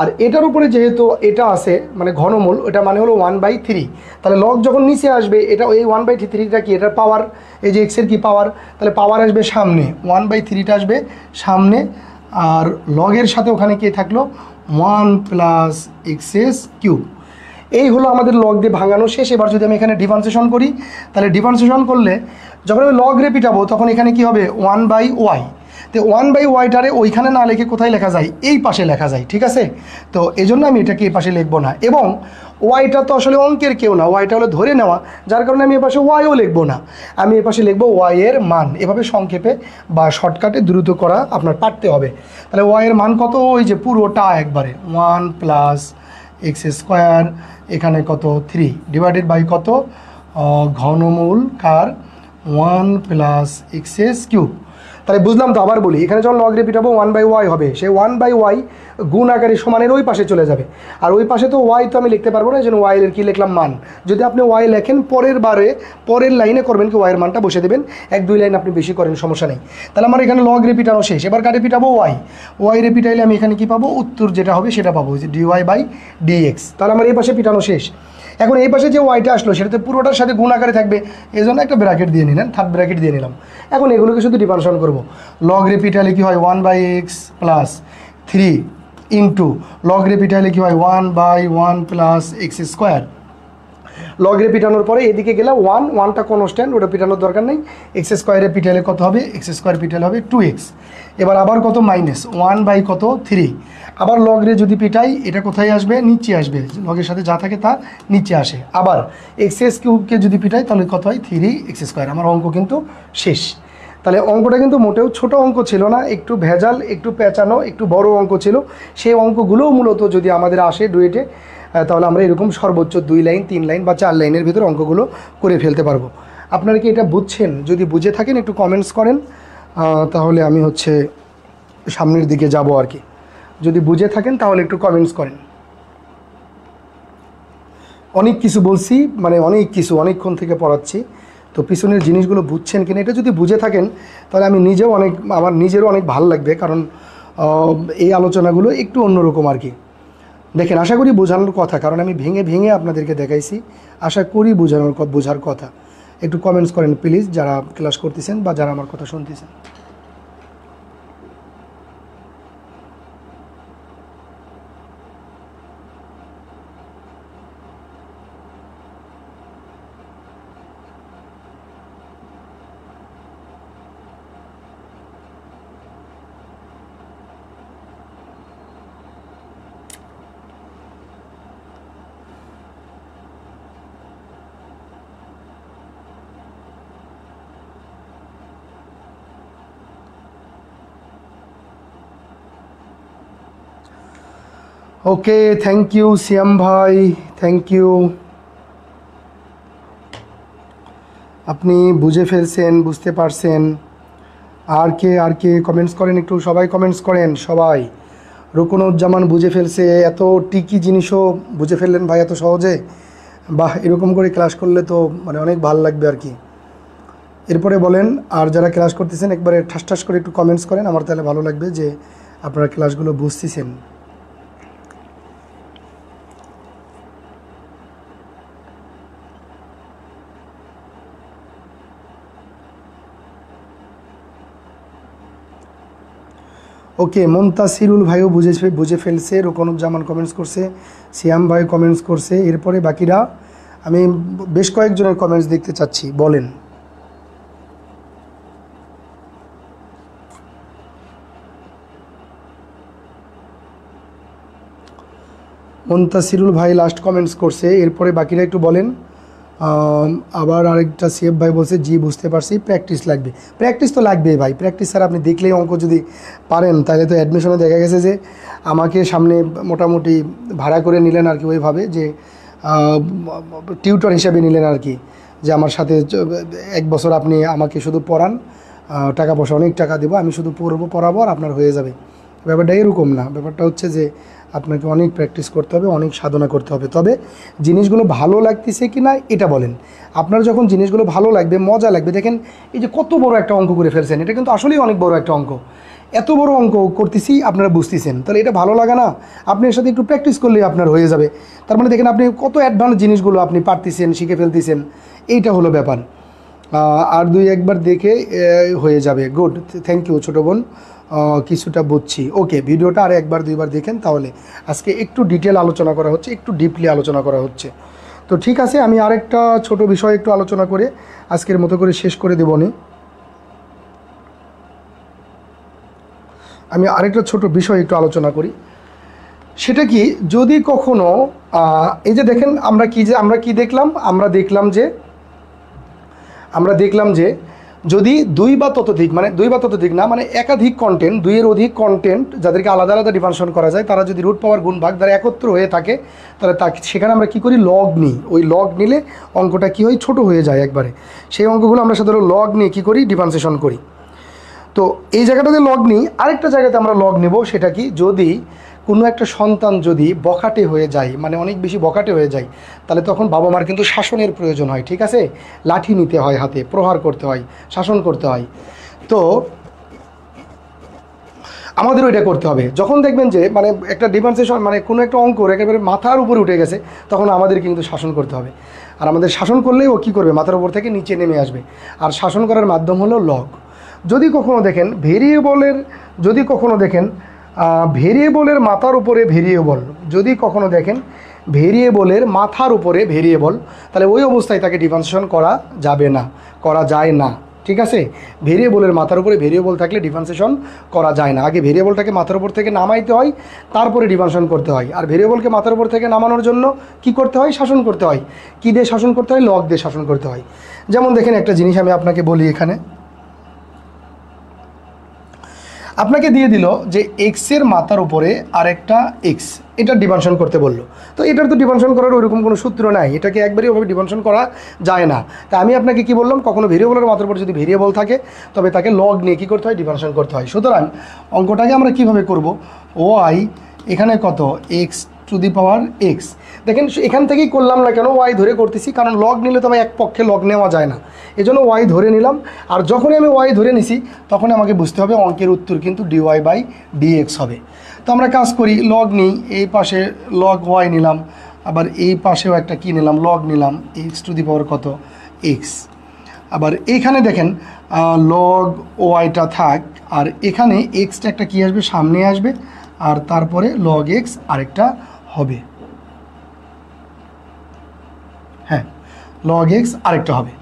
আর এটার উপরে যেহেতু এটা আছে মানে ঘনমূল, এটা মানে হলো 1/3, তাহলে লগ যখন নিচে আসবে এটা এই 1/3টা কি, এটার পাওয়ার, এই যে এক্সের কি পাওয়ার, তাহলে পাওয়ার আসবে সামনে, 1/3টা আসবে সামনে, আর লগের সাথে ওখানে কি থাকলো 1 প্লাস x³ এই হলো আমাদের লগ দিয়ে ভাঙানো শেষ। এবার যদি আমি এখানে ডিফারেন্সিয়েশন করি, তাহলে ডিফারেন্সিয়েশন করলে যখন আমি লগ রে পিটাবো তখন এখানে কি হবে 1/y, তো 1/yটারে ওইখানে না লিখে কোথায় লেখা যায়, এই পাশে লেখা যায়, ঠিক আছে। তো এই জন্য আমি এটাকে এই পাশে লিখবো না, এবং ওয়াইটা তো আসলে অঙ্কের কেউ না, ওয়াইটা হলো ধরে নেওয়া, যার কারণে আমি এ পাশে ওয়াইও লিখবো না, আমি এ পাশে লিখবো ওয়াই এর মান। এভাবে সংক্ষেপে বা শর্টকাটে দ্রুত করা আপনার পারতে হবে। তাহলে ওয়াই এর মান কত, ওই যে পুরোটা একবারে 1 প্লাস x², এখানে কত 3 ডিভাইডেড বাই কত ঘনমূল কার 1 প্লাস x³ তাহলে বুঝলাম তো। আবার বলি, এখানে যখন লগ রে পিটাবো 1/y হবে, সেই 1/y গুণ আকারে সমানের ওই পাশে চলে যাবে, আর ওই পাশে তো ওয়াই তো আমি লিখতে পারবো না, এই জন্য ওয়াই এর কি লিখলাম মান। যদি আপনি ওয়াই লেখেন পরের লাইনে করবেন কি ওয়াইয়ের মানটা বসে দেবেন, 1-2 লাইন আপনি বেশি করেন সমস্যা নেই। তাহলে আমার এখানে লগ রে পিটানো শেষ, এবার কারে পিটাবো ওয়াই রে পিটাইলে আমি এখানে কি পাবো, উত্তর যেটা হবে সেটা পাবো, যে dy/dx। তাহলে আমার এই পাশে পিটানো শেষ। এখন এই পাশে যে ওয়াইটা আসলো সেটাতে পুরোটার সাথে গুণ আকারে থাকবে, এই জন্য একটা ব্র্যাকেট দিয়ে নিলেন, থার্ড ব্র্যাকেট দিয়ে নিলাম। এখন এগুলোকে শুধু ডিফারেন্সিয়েশন করবো, লগ রে পিটাইলে কি হয় 1/x প্লাস 3 ইন্টু লগ রে পিটাইলে কি হয় 1/1 প্লাস x²। লগ রে পিটানোর পরে এদিকে গেলে ওয়ানটা কনস্ট্যান্ট, ওটা পিটানোর দরকার নেই। x² পিটাইলে কত হবে, x² পিটাইলে হবে 2x। এবার আবার কত মাইনাস 1/3, আবার লগ রে যদি পিটাই এটা কোথায় আসবে, নিচে আসবে, লগের সাথে যা থাকে তা নিচে আসে। আবার x³ যদি পিটাই তাহলে কত হয় 3x²। আমার অঙ্ক কিন্তু শেষ। তাহলে অঙ্কটা কিন্তু মোটেও ছোট অঙ্ক ছিল না, একটু ভেজাল, একটু পেঁচানো, একটু বড় অঙ্ক ছিল। সেই অঙ্কগুলোও মূলত যদি আমাদের আসে ডুয়েটে, তাহলে আমরা এরকম সর্বোচ্চ 2 লাইন 3 লাইন বা 4 লাইনের ভিতরে অঙ্কগুলো করে ফেলতে পারবো। আপনারা কি এটা বুঝছেন? যদি বুঝে থাকেন একটু কমেন্টস করেন, তাহলে আমি হচ্ছে সামনের দিকে যাব আর কি। যদি বুঝে থাকেন তাহলে একটু কমেন্টস করেন। অনেক কিছু বলছি, মানে অনেক কিছু, অনেকক্ষণ থেকে পড়াচ্ছি, তো পিছনের জিনিসগুলো বুঝছেন কিনা এটা যদি বুঝে থাকেন তাহলে আমি নিজেও আমার নিজেরও অনেক ভালো লাগবে, কারণ এই আলোচনাগুলো একটু অন্যরকম আর কি। দেখেন, আশা করি বোঝানোর কথা, কারণ আমি ভেঙে ভেঙে আপনাদেরকে দেখাইছি, আশা করি বোঝার কথা। একটু কমেন্টস করেন প্লিজ, যারা ক্লাস করতেছেন বা যারা আমার কথা শুনতেছেন। ওকে, থ্যাংক ইউ সিয়াম ভাই, থ্যাংক ইউ। আপনি বুঝে ফেলছেন, বুঝতে পারছেন। আর কে কমেন্টস করেন একটু, সবাই কমেন্টস করেন সবাই। রুকনুজ্জামান বুঝে ফেলছে, এত টিকি জিনিসও বুঝে ফেললেন ভাই এত সহজে। বাহ, এরকম করে ক্লাস করলে তো মানে অনেক ভালো লাগবে আর কি। এরপরে বলেন, আর যারা ক্লাস করতেছেন একবারে ঠাস করে একটু কমেন্টস করেন, আমার তাহলে ভালো লাগবে যে আপনারা ক্লাসগুলো বুঝতেছেন। ওকে, মুনতাসিরুল ভাইও বুঝে ফেলছে, রুকনুজ্জামান কমেন্টস করছে, সিয়াম ভাই কমেন্টস করছে। এরপরে বাকিরা আমি বেশ কয়েকজনের কমেন্টস দেখতে চাচ্ছি, বলেন। মুনতাসিরুল ভাই লাস্ট কমেন্টস করছে, এরপরে বাকিরা একটু বলেন। আবার আরেকটা সিএফ ভাই বলছে জি বুঝতে পারছি, প্র্যাকটিস লাগবে। প্র্যাকটিস তো লাগবেই ভাই, প্র্যাকটিস স্যার আপনি দেখলেই অঙ্ক যদি পারেন তাহলে তো অ্যাডমিশনে দেখা গেছে যে আমাকে সামনে মোটামুটি ভাড়া করে নিলেন আর কি, ওইভাবে যে টিউটর হিসেবে নিলেন আর কি, যে আমার সাথে 1 বছর আপনি আমাকে শুধু পড়ান, টাকা পয়সা অনেক টাকা দেবো, আমি শুধু পড়াবো আর আপনার হয়ে যাবে। ব্যাপারটা এরকম না, ব্যাপারটা হচ্ছে যে আপনাকে অনেক প্র্যাকটিস করতে হবে, অনেক সাধনা করতে হবে। তবে জিনিসগুলো ভালো লাগতেছে কি না এটা বলেন। আপনার যখন জিনিসগুলো ভালো লাগবে, মজা লাগবে, দেখেন এই যে কত বড় একটা অঙ্ক করে ফেলছেন, এটা কিন্তু আসলেই অনেক বড় একটা অঙ্ক। এত বড় অঙ্ক করতেছি, আপনারা বুঝতেছেন, তাহলে এটা ভালো লাগে না? আপনি এর সাথে একটু প্র্যাকটিস করলেই আপনার হয়ে যাবে। তার মানে দেখেন আপনি কত অ্যাডভান্স জিনিসগুলো আপনি পারতেছেন, শিখে ফেলতেছেন, এইটা হলো ব্যাপার। আর দুই একবার দেখে হয়ে যাবে। গুড, থ্যাংক ইউ ছোটো বোন, কিছুটা বুঝছি। ওকে, ভিডিওটা আর একবার দুইবার দেখেন, তাহলে আজকে একটু ডিটেল আলোচনা করা হচ্ছে, একটু ডিপলি আলোচনা করা হচ্ছে। তো ঠিক আছে, আমি আরেকটা ছোট বিষয় একটু আলোচনা করে আজকের মতো করে শেষ করে দেবনি। আমি আরেকটা ছোট বিষয় একটু আলোচনা করি। সেটা কি, যদি কখনো এই যে দেখেন আমরা কি দেখলাম, আমরা দেখলাম যে যদি দুই বা ততোধিক না, মানে একাধিক কন্টেন্ট, দুইয়ের অধিক কন্টেন্ট যাদেরকে আলাদা আলাদা ডিফারেন্সিয়েশন করা যায়, তারা যদি রুট পাওয়ার গুণ ভাগ দ্বারা একত্র হয়ে থাকে, তাহলে সেখানে আমরা কি করি, লগ নিই। ওই লগ নিলে অঙ্কটা কি হয়, ছোট হয়ে যায় একবারে। সেই অঙ্কগুলো আমরা সাধারণত লগ নিয়ে কি করি, ডিফারেন্সিয়েশন করি। তো এই জায়গাটাতে লগ নিই। আরেকটা জায়গাতে আমরা লগ নেব, সেটা কি, যদি কোনো একটা সন্তান যদি বখাটে হয়ে যায়, মানে অনেক বেশি বখাটে হয়ে যায়, তাহলে তখন বাবা মার কিন্তু শাসনের প্রয়োজন হয়, ঠিক আছে? লাঠি নিতে হয় হাতে, প্রহার করতে হয়, শাসন করতে হয়। তো আমাদের ওইটা করতে হবে। যখন দেখবেন যে মানে একটা ডিফারেন্সিয়েশন, মানে কোনো একটা অঙ্ক একেবারে মাথার উপরে উঠে গেছে, তখন আমাদের কিন্তু শাসন করতে হবে। আর আমাদের শাসন করলেই ও কী করবে, মাথার উপর থেকে নিচে নেমে আসবে। আর শাসন করার মাধ্যম হলো লগ। যদি কখনো দেখেন ভেরিয়েবলের মাথার উপরে ভেরিয়েবল, যদি কখনো দেখেন ভেরিয়েবলের মাথার উপরে ভেরিয়েবল, তাহলে ওই অবস্থায় তাকে ডিফারেন্সিয়েশন করা যায় না, ঠিক আছে? ভেরিয়েবলের মাথার উপরে ভেরিয়েবল থাকলে ডিফারেন্সিয়েশন করা যায় না। আগে ভেরিয়েবলটাকে মাথার উপর থেকে নামাইতে হয়, তারপরে ডিফারেন্সিয়েশন করতে হয়। আর ভেরিয়েবলকে মাথার উপর থেকে নামানোর জন্য কি করতে হয়, শাসন করতে হয়। কী দিয়ে শাসন করতে হয়, লগ দিয়ে শাসন করতে হয়। যেমন দেখেন একটা জিনিস আমি আপনাকে বলি, এখানে আপনাকে দিয়ে দিল যে এক্সের মাথার উপরে আরেকটা এক্স, এটা ডিফারেন্সিয়েশন করতে বললো। তো এটার তো ডিফারেন্সিয়েশন করার ওইরকম কোনো সূত্র নাই, এটাকে একবারই ওভাবে ডিফারেন্সিয়েশন করা যায় না। তাই আমি আপনাকে কি বললাম, কখনো ভেরিয়েবলের মাথার উপর যদি ভেরিয়েবল থাকে, তবে তাকে লগ নিয়ে কী করতে হয়, ডিফারেন্সিয়েশন করতে হয়। সুতরাং অঙ্কটাকে আমরা কীভাবে করব, ওয়াই এখানে কত, x to the power x. দেখেন এখান থেকেই করলাম না কেন, ওয়াই ধরে করতেছি, কারণ লগ নিলে তো আমি এক পক্ষে লগ নেওয়া যায় না, এজন্য ওয়াই ধরে নিলাম। আর যখনই আমি ওয়াই ধরে নিছি, তখন আমাকে বুঝতে হবে অঙ্কের উত্তর কিন্তু ডিওয়াই বাই ডিএক্স হবে। তো আমরা কাজ করি, লগ নিই, এই পাশে লগ ওয়াই নিলাম, আবার এই পাশেও একটা কী নিলাম, লগ নিলাম, এক্স টু দি পাওয়ার কত, এক্স। আবার এইখানে দেখেন লগ ওয়াইটা থাক, আর এখানে এক্সটা একটা কী আসবে, সামনে আসবে, আর তারপরে লগ এক্স আরেকটা হবে। হ্যাঁ, লগ এক্স আরেকটা হবে।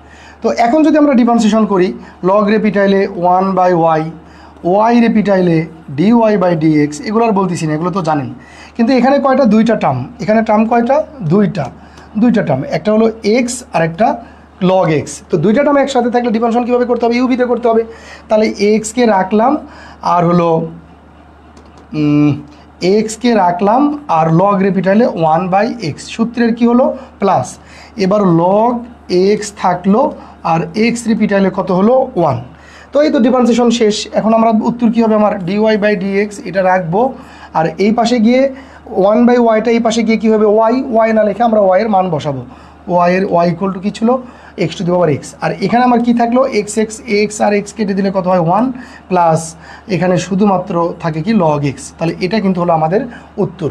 তো এখন যদি আমরা ডিফারেন্সিয়েশন করি, লগ রেপিটাইলে 1/y, ওয়াই রেপিটাইলে ডিওয়াই বাই ডিএক্স, এগুলো আর বলতেছি না, এগুলো তো জানেন। কিন্তু এখানে কয়টা, দুইটা টার্ম, এখানে টার্ম কয়টা, দুইটা টার্ম, একটা হলো এক্স আর একটা লগ এক্স। তো দুইটা টার্ম একসাথে থাকলে ডিফারেন্সিয়েশন কীভাবে করতে হবে, ইউভিতে করতে হবে। তাহলে এক্সকে রাখলাম, আর হলো এক্সকে রাখলাম, আর লগ রেপিটাইলে 1/x, সূত্রের কি হলো, প্লাস। এবার লগ এক্স থাকলো, আর এক্স রেপিটাইলে কত হলো, 1। তো এই তো ডিফারেন্সিয়েশন শেষ। এখন আমরা উত্তর কী হবে, আমার ডিওয়াই বাই ডিএক্স এটা রাখবো, আর এই পাশে গিয়ে 1/yটা এই পাশে গিয়ে কী হবে, ওয়াই না লিখে আমরা ওয়াইয়ের মান বসাবো। ওয়াই ইকুয়াল টু কী ছিল, x to the power x. আর এখানে আমার কী থাকলো, এক্স আর এক্স কেটে দিলে কত হয়, 1, প্লাস এখানে শুধুমাত্র থাকে কি, লগ এক্স। তাহলে এটা কিন্তু হলো আমাদের উত্তর।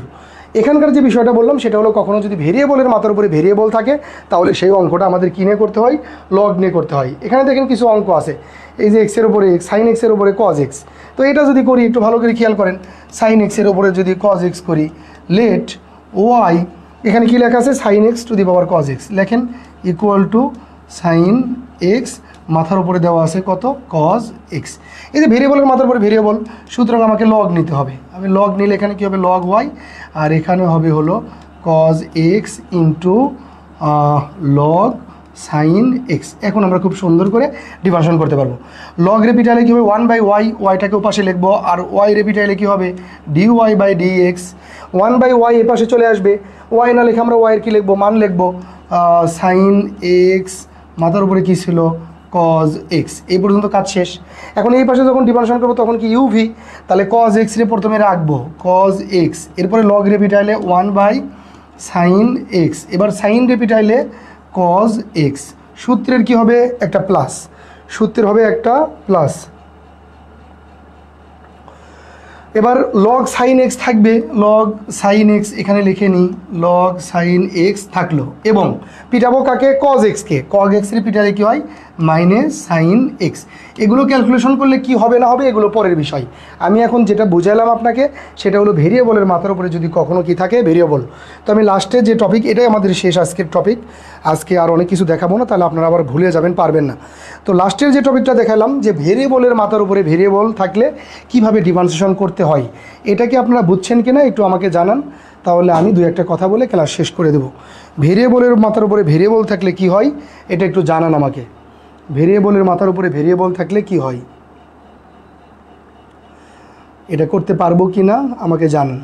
এখানকার যে বিষয়টা বললাম, সেটা হলো কখনো যদি ভেরিয়েবলের মাথার উপরে ভেরিয়েবল থাকে, তাহলে সেই অঙ্কটা আমাদের কী নিয়ে করতে হয়, লগ নিয়ে করতে হয়। এখানে দেখেন কিছু অঙ্ক আছে, এই যে এক্সের উপরে সাইন এক্সের উপরে কজ এক্স। তো এটা যদি করি, একটু ভালো করে খেয়াল করেন, সাইন এক্সের উপরে যদি কজ এক্স করি, লেট ওয়াই, এখানে কী লেখা আছে, sine X to the power cos X, লেখেন ইকুয়াল টু সাইন এক্স, মাথার উপরে দেওয়া আছে কত, কজ এক্স। এই যে ভেরিয়েবলের মাথার উপরে ভেরিয়েবল, সুতরাং আমাকে লগ নিতে হবে। আমি লগ নিলে এখানে কী হবে, লগ ওয়াই, আর এখানে হবে হলো cos X into log sine X. এখন আমরা খুব সুন্দর করে ডিফারেন্সিয়েশন করতে পারবো। লগ রেপিটাইলে কী হবে, 1/y, ওয়াইটাকে ওপাশে লিখবো, আর ওয়াই রেপিটাইলে কী হবে, ডিওয়াই বাই ডিএক্স। 1/y এ পাশে চলে আসবে, ওয়াই না লিখে আমরা ওয়াইয়ের কী লিখবো, মান লিখবো, সাইন এক্স, মাথার উপরে কী ছিল, কজ এক্স। এই পর্যন্ত কাজ শেষ। এখন এই পাশে যখন ডিফারেন্সিয়েশন করবো, তখন কি ইউভি, তাহলে কজ এক্স রে প্রথমে রাখবো, কজ এক্স, এরপরে লগ রেপিটাইলে 1/সাইন এক্স, এবার সাইন রেপিটাইলে কজ এক্স। সূত্রের কি হবে, একটা প্লাস, সূত্রের হবে একটা প্লাস। এবার লগ সাইন এক্স থাকবে, লগ সাইন এক্স এখানে লিখে নিই, লগ সাইন এক্স থাকলো, এবং পিটাবো কাকে, কজ এক্সকে, কজ এক্সের পিটালে কী হয় মাইনাস সাইন এক্স। এগুলো ক্যালকুলেশন করলে কি হবে না হবে এগুলো পরের বিষয়। আমি এখন যেটা বুঝাইলাম আপনাকে সেটা হলো ভেরিয়েবলের মাথার উপরে যদি কখনো কি থাকে ভেরিয়েবল। তো আমি লাস্টে যে টপিক, এটাই আমাদের শেষ আজকের টপিক, আজকে আর অনেক কিছু দেখাবো না, তাহলে আপনারা আবার ভুলে যাবেন, পারবেন না। তো লাস্টের যে টপিকটা দেখালাম যে ভেরিয়েবলের মাথার উপরে ভেরিয়েবল থাকলে কিভাবে ডিফারেন্সিয়েশন করতে হয়, এটা কি আপনারা বুঝছেন কিনা একটু আমাকে জানান, তাহলে আমি দু একটা কথা বলে ক্লাস শেষ করে দেব। ভেরিয়েবলের মাথার উপরে ভেরিয়েবল থাকলে কি হয় এটা একটু জানান আমাকে। ভেরিয়েবলের মাথার উপরে ভেরিয়েবল থাকলে কি হয়, এটা করতে পারবো কি না আমাকে জানান।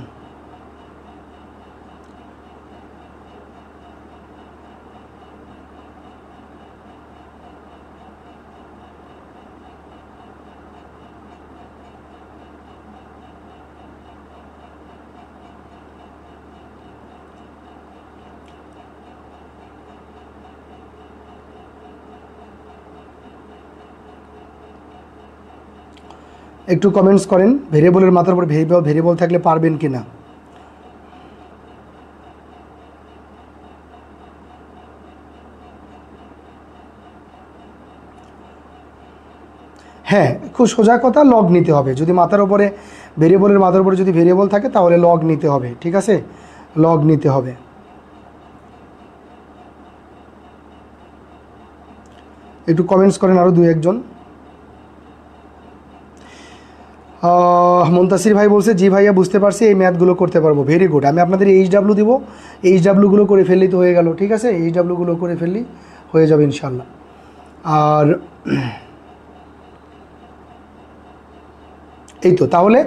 একটু কমেন্টস করেন ভেরিয়েবলের মাথার উপর ভেরিয়েবল থাকলে পারবেন কি না। হ্যাঁ, খুব সোজা কথা, লগ নিতে হবে। যদি মাথার উপরে ভেরিয়েবলের মাথার উপরে যদি ভেরিয়েবল থাকে তাহলে লগ নিতে হবে, ঠিক আছে, লগ নিতে হবে। একটু কমেন্টস করেন আরও দু একজন। মুনতাসির ভাই বলছে জি ভাইয়া বুঝতে পারছি, এই ম্যাথগুলো করতে পারবো। ভেরি গুড, আমি আপনাদের এইচডাব্লিউ দিব, এইচডাব্লিউগুলো করে ফেললেই তো হয়ে গেল, ঠিক আছে, এইচডাব্লিউগুলো করে ফেললেই হয়ে যাবে ইনশাল্লাহ। আর এই তো, তাহলে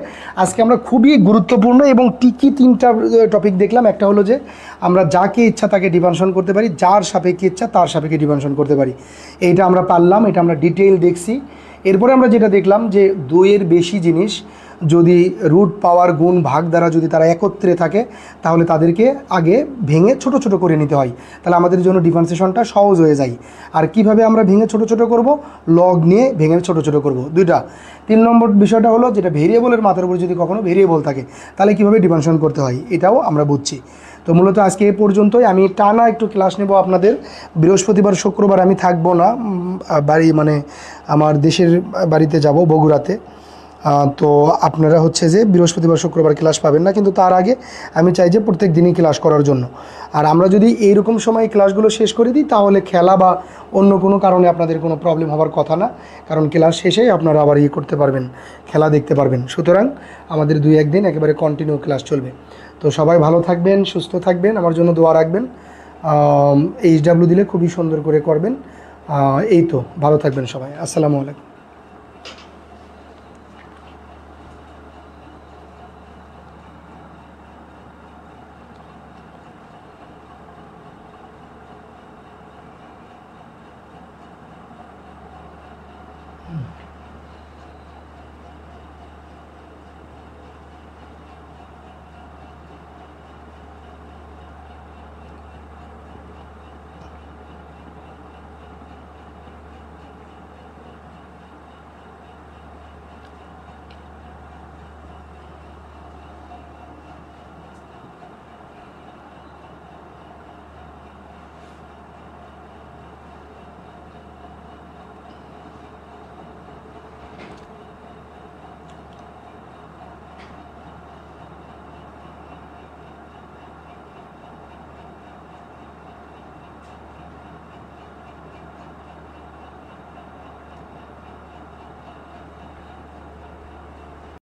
আজকে আমরা খুবই গুরুত্বপূর্ণ এবং টিকি তিনটা টপিক দেখলাম। একটা হলো যে আমরা যাকে ইচ্ছা তাকে ডিফারেন্সিয়েশন করতে পারি, যার সাপেক্ষে ইচ্ছা তার সাপেক্ষে ডিফারেন্সিয়েশন করতে পারি, এইটা আমরা পারলাম, এটা আমরা ডিটেইল দেখছি। এরপরে আমরা যেটা দেখলাম যে দুইয়ের বেশি জিনিস যদি রুট পাওয়ার গুণ ভাগ দ্বারা যদি তারা একত্রে থাকে তাহলে তাদেরকে আগে ভেঙে ছোট ছোট করে নিতে হয়, তাহলে আমাদের জন্য ডিফারেন্সিয়েশনটা সহজ হয়ে যায়। আর কিভাবে আমরা ভেঙে ছোট ছোট করব, লগ নিয়ে ভেঙে ছোট ছোট করব, দুইটা। 3 নম্বর বিষয়টা হলো যেটা ভেরিয়েবলের মাথার উপর যদি কখনো ভেরিয়েবল থাকে তাহলে কিভাবে ডিফারেন্সিয়েশন করতে হয় এটাও আমরা বুঝছি। তো মূলত আজকে এ পর্যন্তই। আমি টানা একটু ক্লাস নেব আপনাদের, বৃহস্পতিবার শুক্রবার আমি থাকবো না, বাড়ি মানে আমার দেশের বাড়িতে যাব বগুড়াতে। তো আপনারা হচ্ছে যে বৃহস্পতিবার শুক্রবার ক্লাস পাবেন না, কিন্তু তার আগে আমি চাই যে প্রত্যেক দিনই ক্লাস করার জন্য। আর আমরা যদি এইরকম সময় ক্লাসগুলো শেষ করে দিই তাহলে খেলা বা অন্য কোনো কারণে আপনাদের কোনো প্রবলেম হওয়ার কথা না, কারণ ক্লাস শেষেই আপনারা আবার করতে পারবেন, খেলা দেখতে পারবেন। সুতরাং আমাদের 2-1 দিন একেবারে কন্টিনিউ ক্লাস চলবে। তো সবাই ভালো থাকবেন, সুস্থ থাকবেন, আমার জন্য দোয়া রাখবেন। এইচডাব্লিউ দিলে খুবই সুন্দর করে করবেন। এই তো, ভালো থাকবেন সবাই, আসসালামু আলাইকুম।